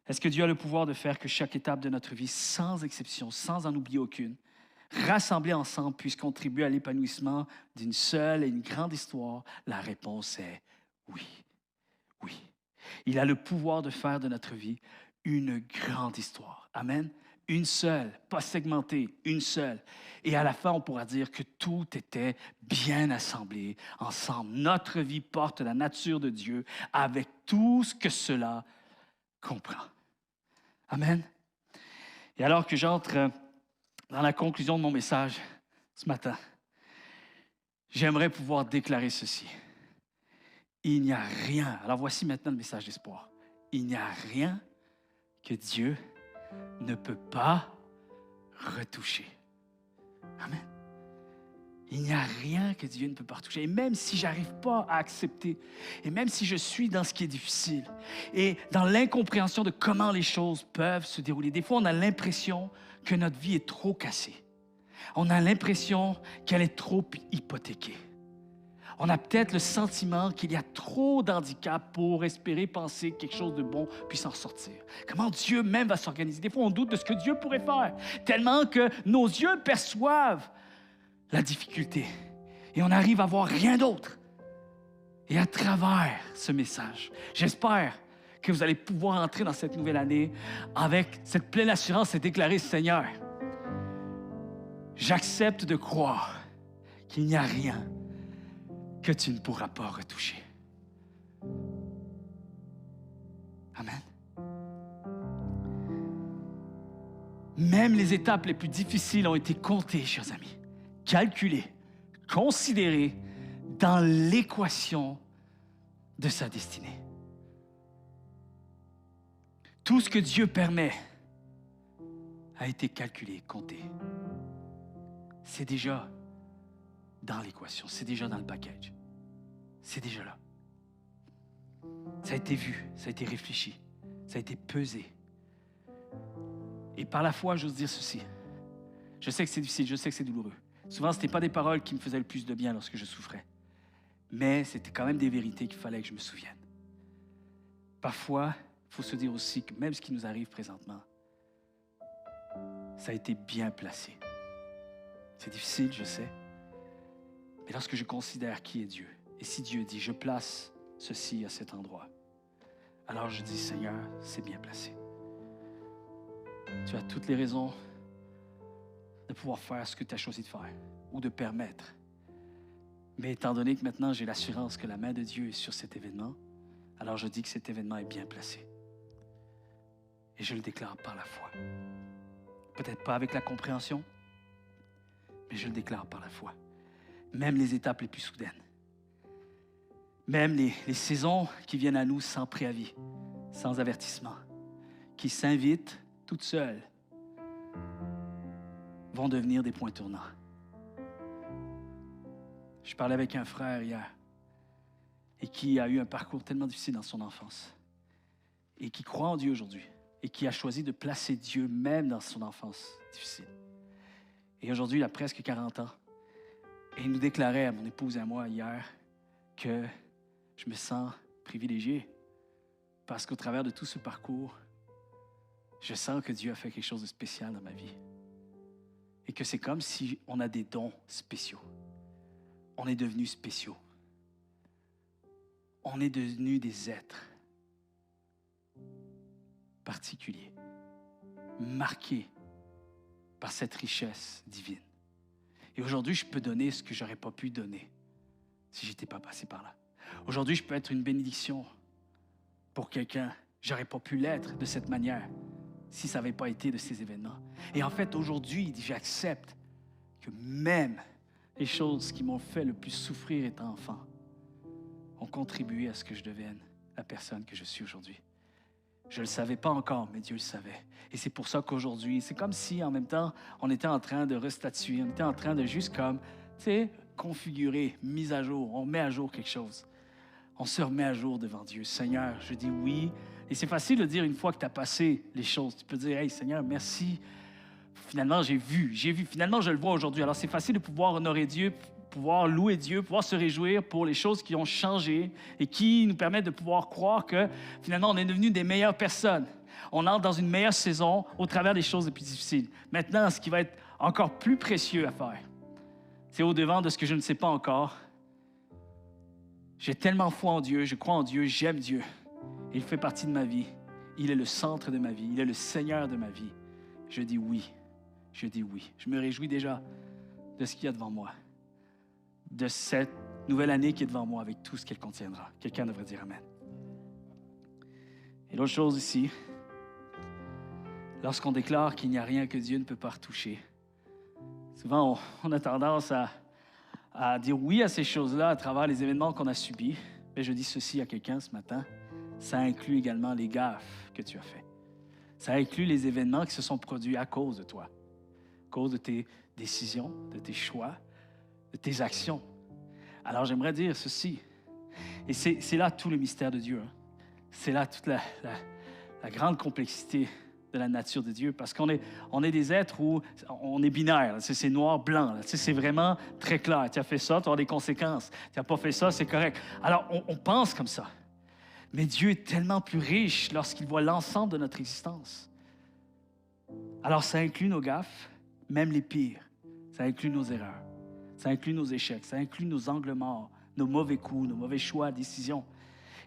Est-ce que Dieu a le pouvoir de faire que chaque étape de notre vie, sans exception, sans en oublier aucune, rassemblés ensemble, puisse contribuer à l'épanouissement d'une seule et une grande histoire? La réponse est oui. Oui. Il a le pouvoir de faire de notre vie une grande histoire. Amen. Une seule, pas segmentée, une seule. Et à la fin, on pourra dire que tout était bien assemblé ensemble. Notre vie porte la nature de Dieu avec tout ce que cela comprend. Amen. Et alors que j'entre dans la conclusion de mon message ce matin, j'aimerais pouvoir déclarer ceci. Il n'y a rien, alors voici maintenant le message d'espoir. Il n'y a rien que Dieu ne peut pas retoucher. Amen. Il n'y a rien que Dieu ne peut pas retoucher. Et même si je n'arrive pas à accepter, et même si je suis dans ce qui est difficile, et dans l'incompréhension de comment les choses peuvent se dérouler, des fois on a l'impression que notre vie est trop cassée. On a l'impression qu'elle est trop hypothéquée. On a peut-être le sentiment qu'il y a trop d'handicaps pour espérer penser que quelque chose de bon puisse en sortir. Comment Dieu même va s'organiser? Des fois, on doute de ce que Dieu pourrait faire, tellement que nos yeux perçoivent la difficulté. Et on arrive à voir rien d'autre. Et à travers ce message, j'espère que vous allez pouvoir entrer dans cette nouvelle année avec cette pleine assurance et déclarer, Seigneur, j'accepte de croire qu'il n'y a rien que tu ne pourras pas retoucher. Amen. Même les étapes les plus difficiles ont été comptées, chers amis, calculées, considérées dans l'équation de sa destinée. Tout ce que Dieu permet a été calculé, compté. C'est déjà dans l'équation, c'est déjà dans le package. C'est déjà là. Ça a été vu, ça a été réfléchi, ça a été pesé. Et par la foi, j'ose dire ceci. Je sais que c'est difficile, je sais que c'est douloureux. Souvent, ce n'étaient pas des paroles qui me faisaient le plus de bien lorsque je souffrais. Mais c'était quand même des vérités qu'il fallait que je me souvienne. Parfois, il faut se dire aussi que même ce qui nous arrive présentement, ça a été bien placé. C'est difficile, je sais. Mais lorsque je considère qui est Dieu, et si Dieu dit « je place ceci à cet endroit », alors je dis « Seigneur, c'est bien placé. Tu as toutes les raisons de pouvoir faire ce que tu as choisi de faire ou de permettre. Mais étant donné que maintenant j'ai l'assurance que la main de Dieu est sur cet événement, alors je dis que cet événement est bien placé. Et je le déclare par la foi. Peut-être pas avec la compréhension, mais je le déclare par la foi. Même les étapes les plus soudaines, même les saisons qui viennent à nous sans préavis, sans avertissement, qui s'invitent toutes seules, vont devenir des points tournants. Je parlais avec un frère hier et qui a eu un parcours tellement difficile dans son enfance et qui croit en Dieu aujourd'hui et qui a choisi de placer Dieu même dans son enfance difficile. Et aujourd'hui, il a presque 40 ans. Et il nous déclarait à mon épouse et à moi hier que je me sens privilégié parce qu'au travers de tout ce parcours, je sens que Dieu a fait quelque chose de spécial dans ma vie. Et que c'est comme si on a des dons spéciaux. On est devenus spéciaux. On est devenus des êtres particuliers, marqués par cette richesse divine. Et aujourd'hui, je peux donner ce que je n'aurais pas pu donner si je n'étais pas passé par là. Aujourd'hui, je peux être une bénédiction pour quelqu'un. Je n'aurais pas pu l'être de cette manière si ça n'avait pas été de ces événements. Et en fait, aujourd'hui, j'accepte que même les choses qui m'ont fait le plus souffrir étant enfant ont contribué à ce que je devienne la personne que je suis aujourd'hui. Je ne le savais pas encore, mais Dieu le savait. Et c'est pour ça qu'aujourd'hui, c'est comme si en même temps, on était en train de restatuer, on était en train de juste comme, tu sais, configurer, mise à jour, on met à jour quelque chose. on se remet à jour devant Dieu. Seigneur, je dis oui. Et c'est facile de dire une fois que tu as passé les choses. Tu peux dire, hey Seigneur, merci. Finalement, j'ai vu. Finalement, je le vois aujourd'hui. Alors, c'est facile de pouvoir honorer Dieu, pouvoir louer Dieu, pouvoir se réjouir pour les choses qui ont changé et qui nous permettent de pouvoir croire que finalement, on est devenus des meilleures personnes. On entre dans une meilleure saison au travers des choses les plus difficiles. Maintenant, ce qui va être encore plus précieux à faire, c'est au-devant de ce que je ne sais pas encore. J'ai tellement foi en Dieu, je crois en Dieu, j'aime Dieu. Il fait partie de ma vie. Il est le centre de ma vie. Il est le Seigneur de ma vie. Je dis oui. Je dis oui. Je me réjouis déjà de ce qu'il y a devant moi, de cette nouvelle année qui est devant moi avec tout ce qu'elle contiendra. Quelqu'un devrait dire Amen. Et l'autre chose ici, lorsqu'on déclare qu'il n'y a rien que Dieu ne peut pas retoucher, souvent on a tendance à dire oui à ces choses-là à travers les événements qu'on a subis. Mais je dis ceci à quelqu'un ce matin, ça inclut également les gaffes que tu as faites. Ça inclut les événements qui se sont produits à cause de toi, à cause de tes décisions, de tes choix, de tes actions. Alors j'aimerais dire ceci, et c'est là tout le mystère de Dieu. Hein. C'est là toute la grande complexité de la nature de Dieu, parce qu'on est des êtres où on est binaire, c'est noir-blanc, c'est vraiment très clair. Tu as fait ça, tu as des conséquences. Tu n'as pas fait ça, c'est correct. Alors, on pense comme ça. Mais Dieu est tellement plus riche lorsqu'il voit l'ensemble de notre existence. Alors, ça inclut nos gaffes, même les pires. Ça inclut nos erreurs. Ça inclut nos échecs. Ça inclut nos angles morts, nos mauvais coups, nos mauvais choix, décisions.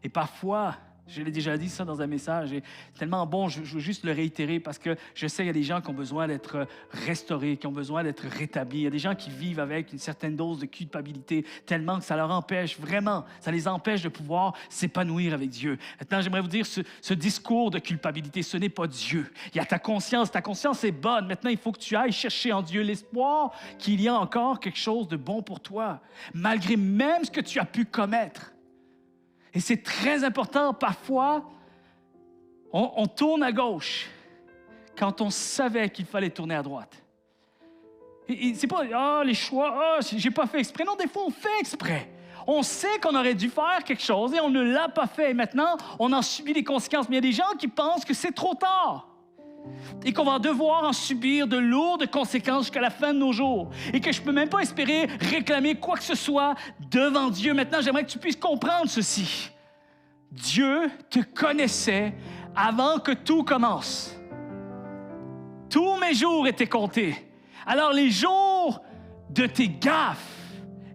Et parfois, je l'ai déjà dit ça dans un message, et c'est tellement bon, je veux juste le réitérer parce que je sais qu'il y a des gens qui ont besoin d'être restaurés, qui ont besoin d'être rétablis. Il y a des gens qui vivent avec une certaine dose de culpabilité tellement que ça leur empêche vraiment, ça les empêche de pouvoir s'épanouir avec Dieu. Maintenant, j'aimerais vous dire, ce discours de culpabilité, ce n'est pas Dieu. Il y a ta conscience est bonne. Maintenant, il faut que tu ailles chercher en Dieu l'espoir qu'il y a encore quelque chose de bon pour toi, malgré même ce que tu as pu commettre. Et c'est très important, parfois, on tourne à gauche quand on savait qu'il fallait tourner à droite. Et c'est pas, les choix, j'ai pas fait exprès. Non, des fois, on fait exprès. On sait qu'on aurait dû faire quelque chose et on ne l'a pas fait. Et maintenant, on en subit les conséquences. Mais il y a des gens qui pensent que c'est trop tard et qu'on va devoir en subir de lourdes conséquences jusqu'à la fin de nos jours et que je ne peux même pas espérer réclamer quoi que ce soit devant Dieu. Maintenant, j'aimerais que tu puisses comprendre ceci. Dieu te connaissait avant que tout commence. Tous mes jours étaient comptés. Alors les jours de tes gaffes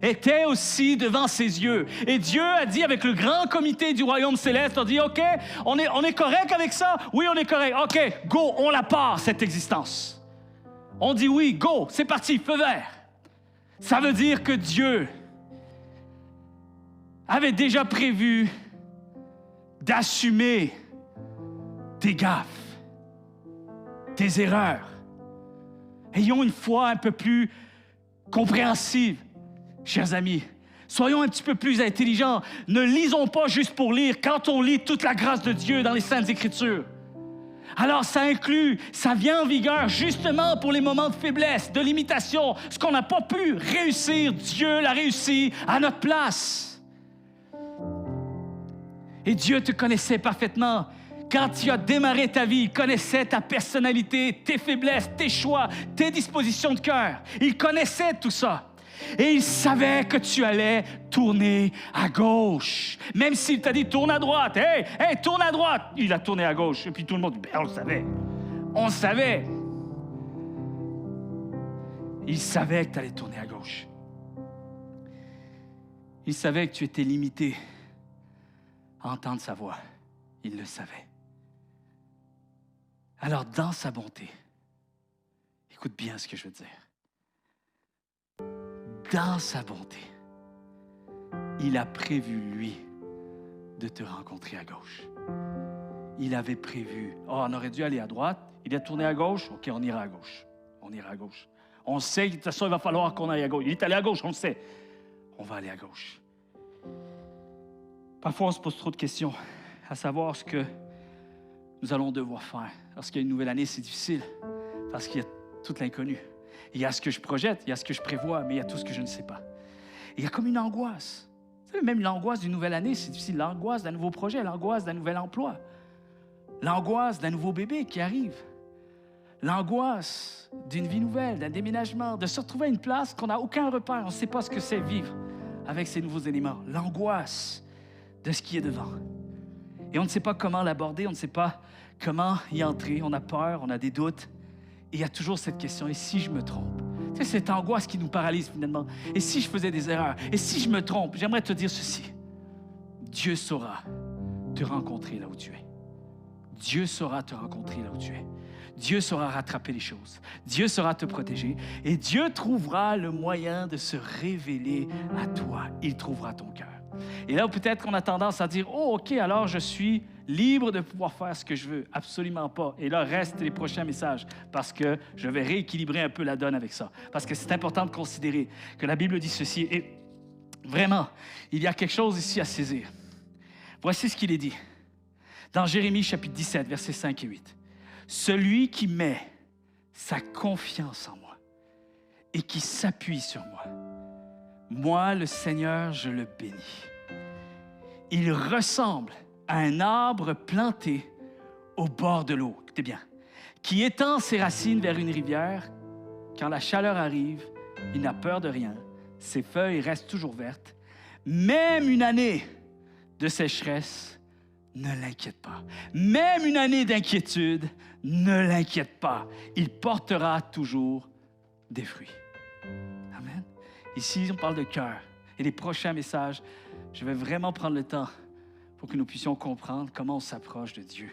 étaient aussi devant ses yeux. Et Dieu a dit avec le grand comité du royaume céleste, on dit, OK, on est correct avec ça? Oui, on est correct. OK, go, on la part, cette existence. On dit oui, go, c'est parti, feu vert. Ça veut dire que Dieu avait déjà prévu d'assumer tes gaffes, tes erreurs. Ayons une foi un peu plus compréhensive. Chers amis, soyons un petit peu plus intelligents. Ne lisons pas juste pour lire. Quand on lit toute la grâce de Dieu dans les Saintes Écritures, alors ça inclut, ça vient en vigueur justement pour les moments de faiblesse, de limitation. Ce qu'on n'a pas pu réussir, Dieu l'a réussi à notre place. Et Dieu te connaissait parfaitement. Quand tu as démarré ta vie, il connaissait ta personnalité, tes faiblesses, tes choix, tes dispositions de cœur. Il connaissait tout ça. Et il savait que tu allais tourner à gauche. Même s'il t'a dit, tourne à droite. Hey, tourne à droite. Il a tourné à gauche. Et puis tout le monde dit, on le savait. On le savait. Il savait que tu allais tourner à gauche. Il savait que tu étais limité à entendre sa voix. Il le savait. Alors, dans sa bonté, écoute bien ce que je veux dire. Dans sa bonté, il a prévu, lui, de te rencontrer à gauche. Il avait prévu, on aurait dû aller à droite, il est tourné à gauche, OK, on ira à gauche. On ira à gauche. On sait que de toute façon, il va falloir qu'on aille à gauche. Il est allé à gauche, on le sait. On va aller à gauche. Parfois, on se pose trop de questions, à savoir ce que nous allons devoir faire. Lorsqu'il y a une nouvelle année, c'est difficile, parce qu'il y a tout l'inconnu. Il y a ce que je projette, il y a ce que je prévois, mais il y a tout ce que je ne sais pas. Et il y a comme une angoisse. Vous savez, même l'angoisse d'une nouvelle année, c'est difficile. L'angoisse d'un nouveau projet, l'angoisse d'un nouvel emploi, l'angoisse d'un nouveau bébé qui arrive, l'angoisse d'une vie nouvelle, d'un déménagement, de se retrouver à une place qu'on n'a aucun repère. On ne sait pas ce que c'est vivre avec ces nouveaux éléments. L'angoisse de ce qui est devant. Et on ne sait pas comment l'aborder, on ne sait pas comment y entrer. On a peur, on a des doutes. Et il y a toujours cette question, et si je me trompe? Tu sais, cette angoisse qui nous paralyse finalement. Et si je faisais des erreurs? Et si je me trompe? J'aimerais te dire ceci. Dieu saura te rencontrer là où tu es. Dieu saura te rencontrer là où tu es. Dieu saura rattraper les choses. Dieu saura te protéger. Et Dieu trouvera le moyen de se révéler à toi. Il trouvera ton cœur. Et là, peut-être qu'on a tendance à dire, « Oh, OK, alors je suis libre de pouvoir faire ce que je veux. » Absolument pas. Et là, restent les prochains messages parce que je vais rééquilibrer un peu la donne avec ça. Parce que c'est important de considérer que la Bible dit ceci. Et vraiment, il y a quelque chose ici à saisir. Voici ce qu'il est dit. Dans Jérémie, chapitre 17, versets 5 et 8. « Celui qui met sa confiance en moi et qui s'appuie sur moi, moi, le Seigneur, je le bénis. Il ressemble à un arbre planté au bord de l'eau, écoutez bien, qui étend ses racines vers une rivière. Quand la chaleur arrive, il n'a peur de rien. Ses feuilles restent toujours vertes. Même une année de sécheresse ne l'inquiète pas. Même une année d'inquiétude ne l'inquiète pas. Il portera toujours des fruits. » Amen. Ici, on parle de cœur. Et les prochains messages, je vais vraiment prendre le temps pour que nous puissions comprendre comment on s'approche de Dieu,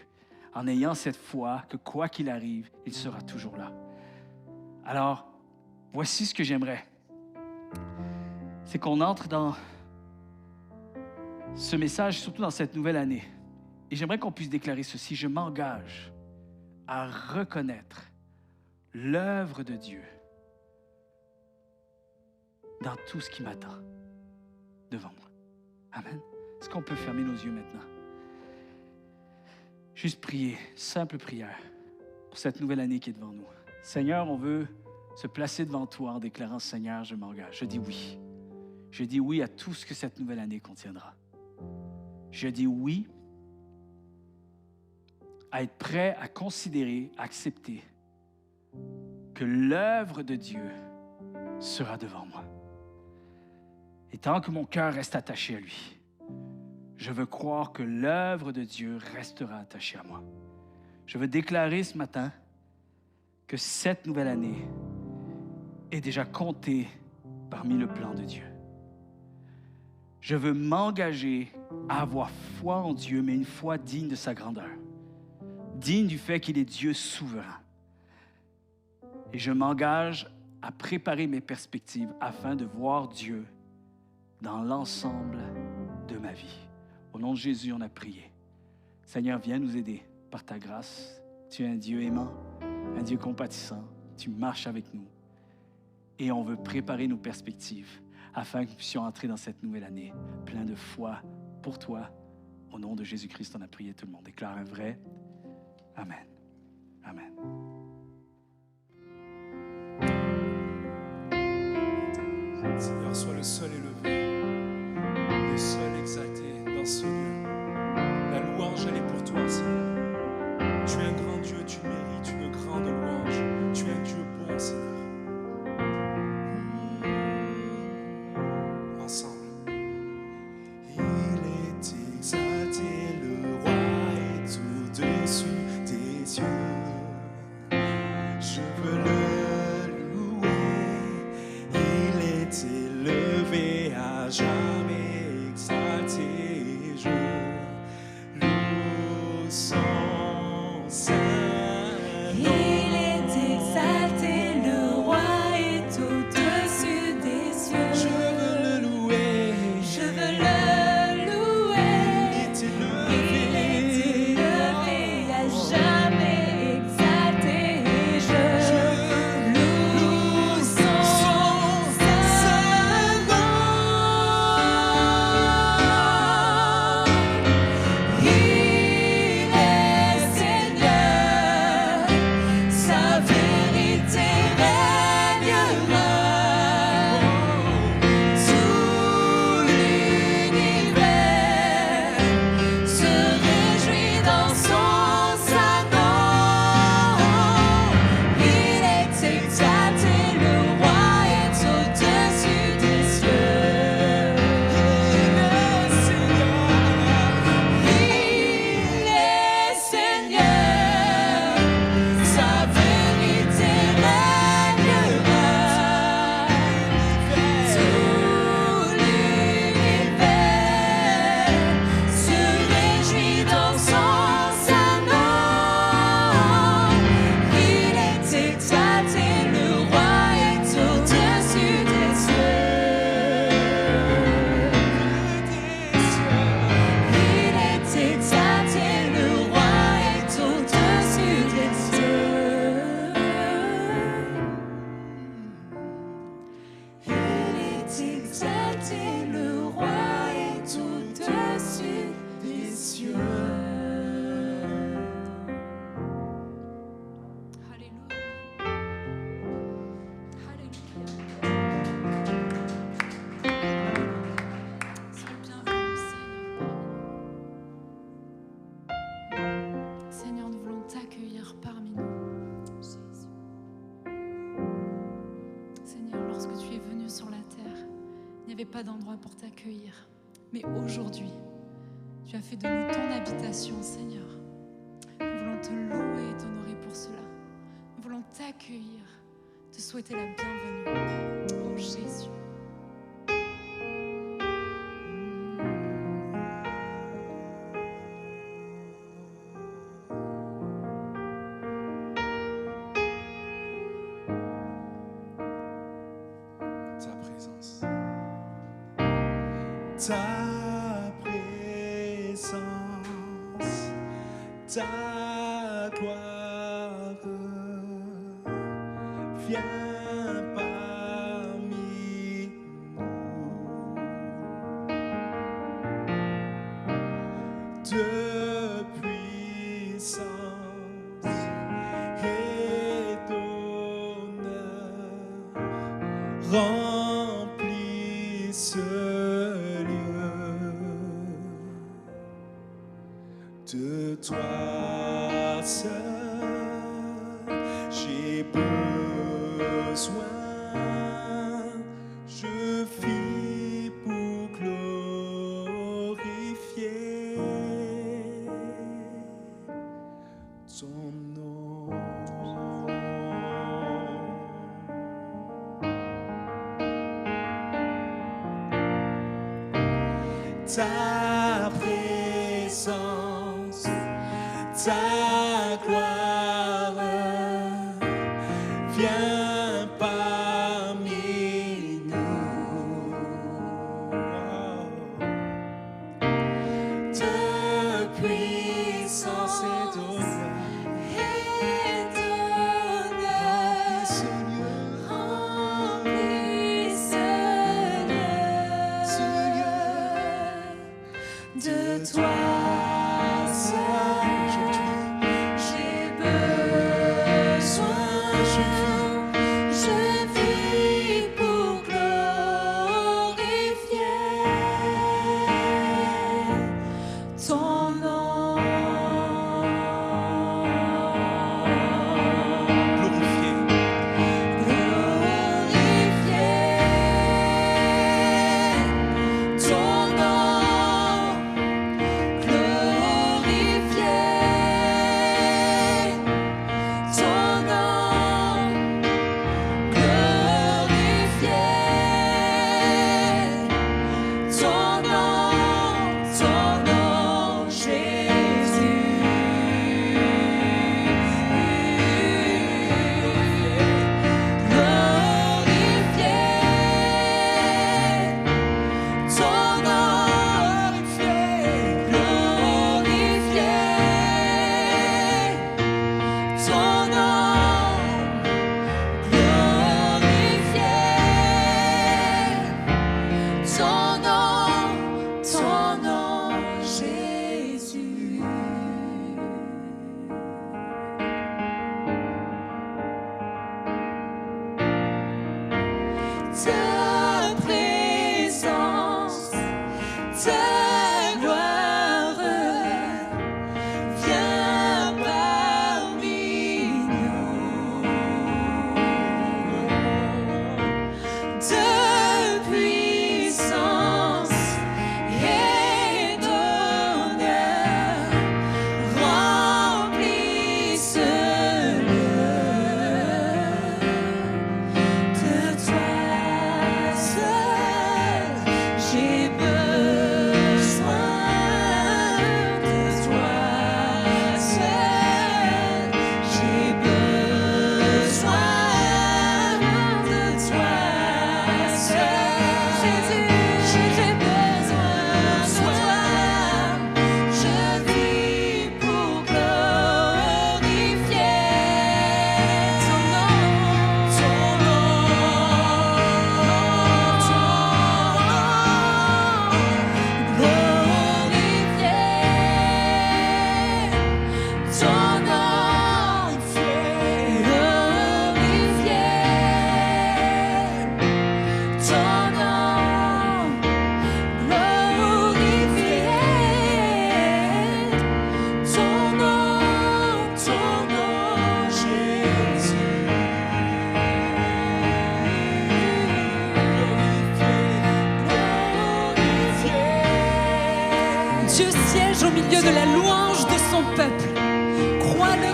en ayant cette foi que quoi qu'il arrive, il sera toujours là. Alors, voici ce que j'aimerais. C'est qu'on entre dans ce message, surtout dans cette nouvelle année. Et j'aimerais qu'on puisse déclarer ceci. Je m'engage à reconnaître l'œuvre de Dieu dans tout ce qui m'attend devant moi. Amen. Est-ce qu'on peut fermer nos yeux maintenant? Juste prier, simple prière pour cette nouvelle année qui est devant nous. Seigneur, on veut se placer devant toi en déclarant, Seigneur, je m'engage. Je dis oui. Je dis oui à tout ce que cette nouvelle année contiendra. Je dis oui à être prêt à considérer, à accepter que l'œuvre de Dieu sera devant moi. Et tant que mon cœur reste attaché à lui, je veux croire que l'œuvre de Dieu restera attachée à moi. Je veux déclarer ce matin que cette nouvelle année est déjà comptée parmi le plan de Dieu. Je veux m'engager à avoir foi en Dieu, mais une foi digne de sa grandeur, digne du fait qu'il est Dieu souverain. Et je m'engage à préparer mes perspectives afin de voir Dieu dans l'ensemble de ma vie. Au nom de Jésus, on a prié. Seigneur, viens nous aider par ta grâce. Tu es un Dieu aimant, un Dieu compatissant. Tu marches avec nous. Et on veut préparer nos perspectives afin que nous puissions entrer dans cette nouvelle année plein de foi pour toi. Au nom de Jésus-Christ, on a prié. Tout le monde déclare un vrai Amen. Amen. Seigneur, sois le seul élevé, le seul exalté dans ce lieu. La louange, elle est pour toi, Seigneur. Tu es un grand Dieu, tu mérites une grande louange. Tu es un Dieu bon, Seigneur. Ensemble. Il est exalté, le roi est au-dessus des yeux. Je veux le louer. Il est élevé à jamais exalté. Je loue son saint nom. Il est exalté, le roi est au-dessus des cieux. Je veux le louer. Je veux le louer. Il est Il est élevé. élevé à jamais exalté. Je loue son saint nom. Il est pas d'endroit pour t'accueillir. Mais aujourd'hui, tu as fait de nous ton habitation, Seigneur. Nous voulons te louer et t'honorer pour cela. Nous voulons t'accueillir, te souhaiter la bienvenue. Oh Jésus. Ta présence. Ta présence, ta gloire vient parmi nous. De puissance et d'honneur remplis ce lieu. De toi seul, j'ai besoin. Je vis pour glorifier ton nom. Ta présence, ta gloire vient parmi nous. De puissance et d'honneur, remplis ce lieu. De toi seul, j'ai besoin. Je vis pour glorifier ton nom. Glorifier ton nom. Ta présence, ta gloire vient parmi nous. De puissance et d'honneur remplis ce lieu. De toi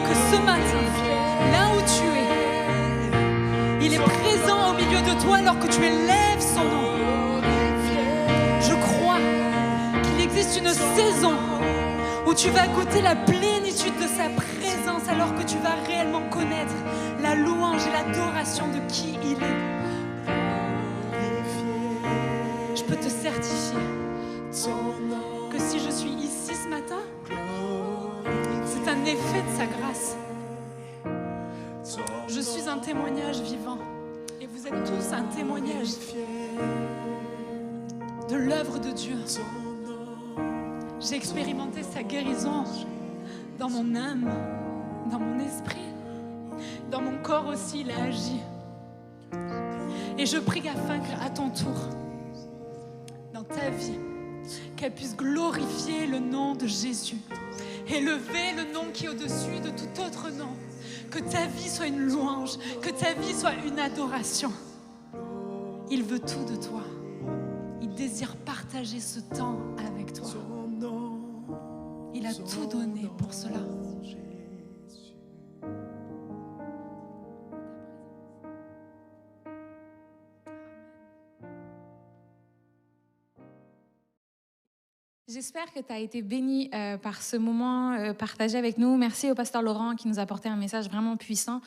que ce matin, là où tu es, il est présent au milieu de toi alors que tu élèves son nom. Je crois qu'il existe une saison où tu vas goûter la plénitude de sa présence alors que tu vas réellement connaître la louange et l'adoration de qui il est. Je peux te certifier que si je suis ici ce matin, c'est un effet de sa grâce. Je suis un témoignage vivant et vous êtes tous un témoignage de l'œuvre de Dieu. J'ai expérimenté sa guérison dans mon âme, dans mon esprit, dans mon corps aussi, il a agi. Et je prie afin qu'à ton tour, dans ta vie, qu'elle puisse glorifier le nom de Jésus, élever le nom qui est au-dessus de tout autre nom. Que ta vie soit une louange, que ta vie soit une adoration. Il veut tout de toi. Il désire partager ce temps avec toi. Il a tout donné pour cela. J'espère que tu as été béni par ce moment partagé avec nous. Merci au pasteur Laurent qui nous a apporté un message vraiment puissant.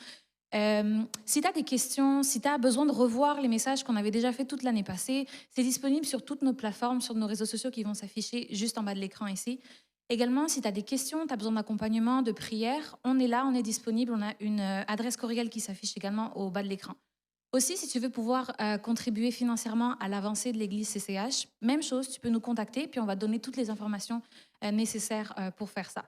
Si tu as des questions, si tu as besoin de revoir les messages qu'on avait déjà fait toute l'année passée, c'est disponible sur toutes nos plateformes, sur nos réseaux sociaux qui vont s'afficher juste en bas de l'écran ici. Également, si tu as des questions, tu as besoin d'accompagnement, de prière, on est là, on est disponible. On a une adresse courriel qui s'affiche également au bas de l'écran. Aussi, si tu veux pouvoir contribuer financièrement à l'avancée de l'Église CCH, même chose, tu peux nous contacter, puis on va te donner toutes les informations nécessaires pour faire ça.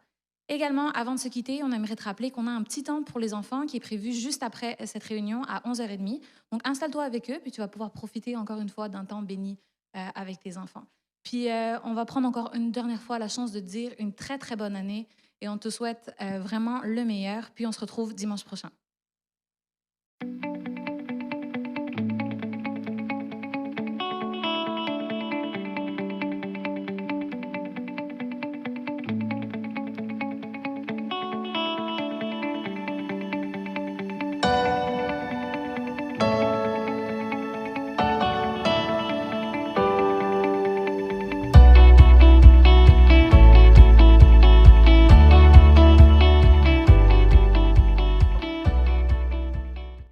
Également, avant de se quitter, on aimerait te rappeler qu'on a un petit temps pour les enfants qui est prévu juste après cette réunion à 11h30. Donc, installe-toi avec eux, puis tu vas pouvoir profiter encore une fois d'un temps béni avec tes enfants. Puis, on va prendre encore une dernière fois la chance de te dire une très, très bonne année et on te souhaite vraiment le meilleur. Puis, on se retrouve dimanche prochain.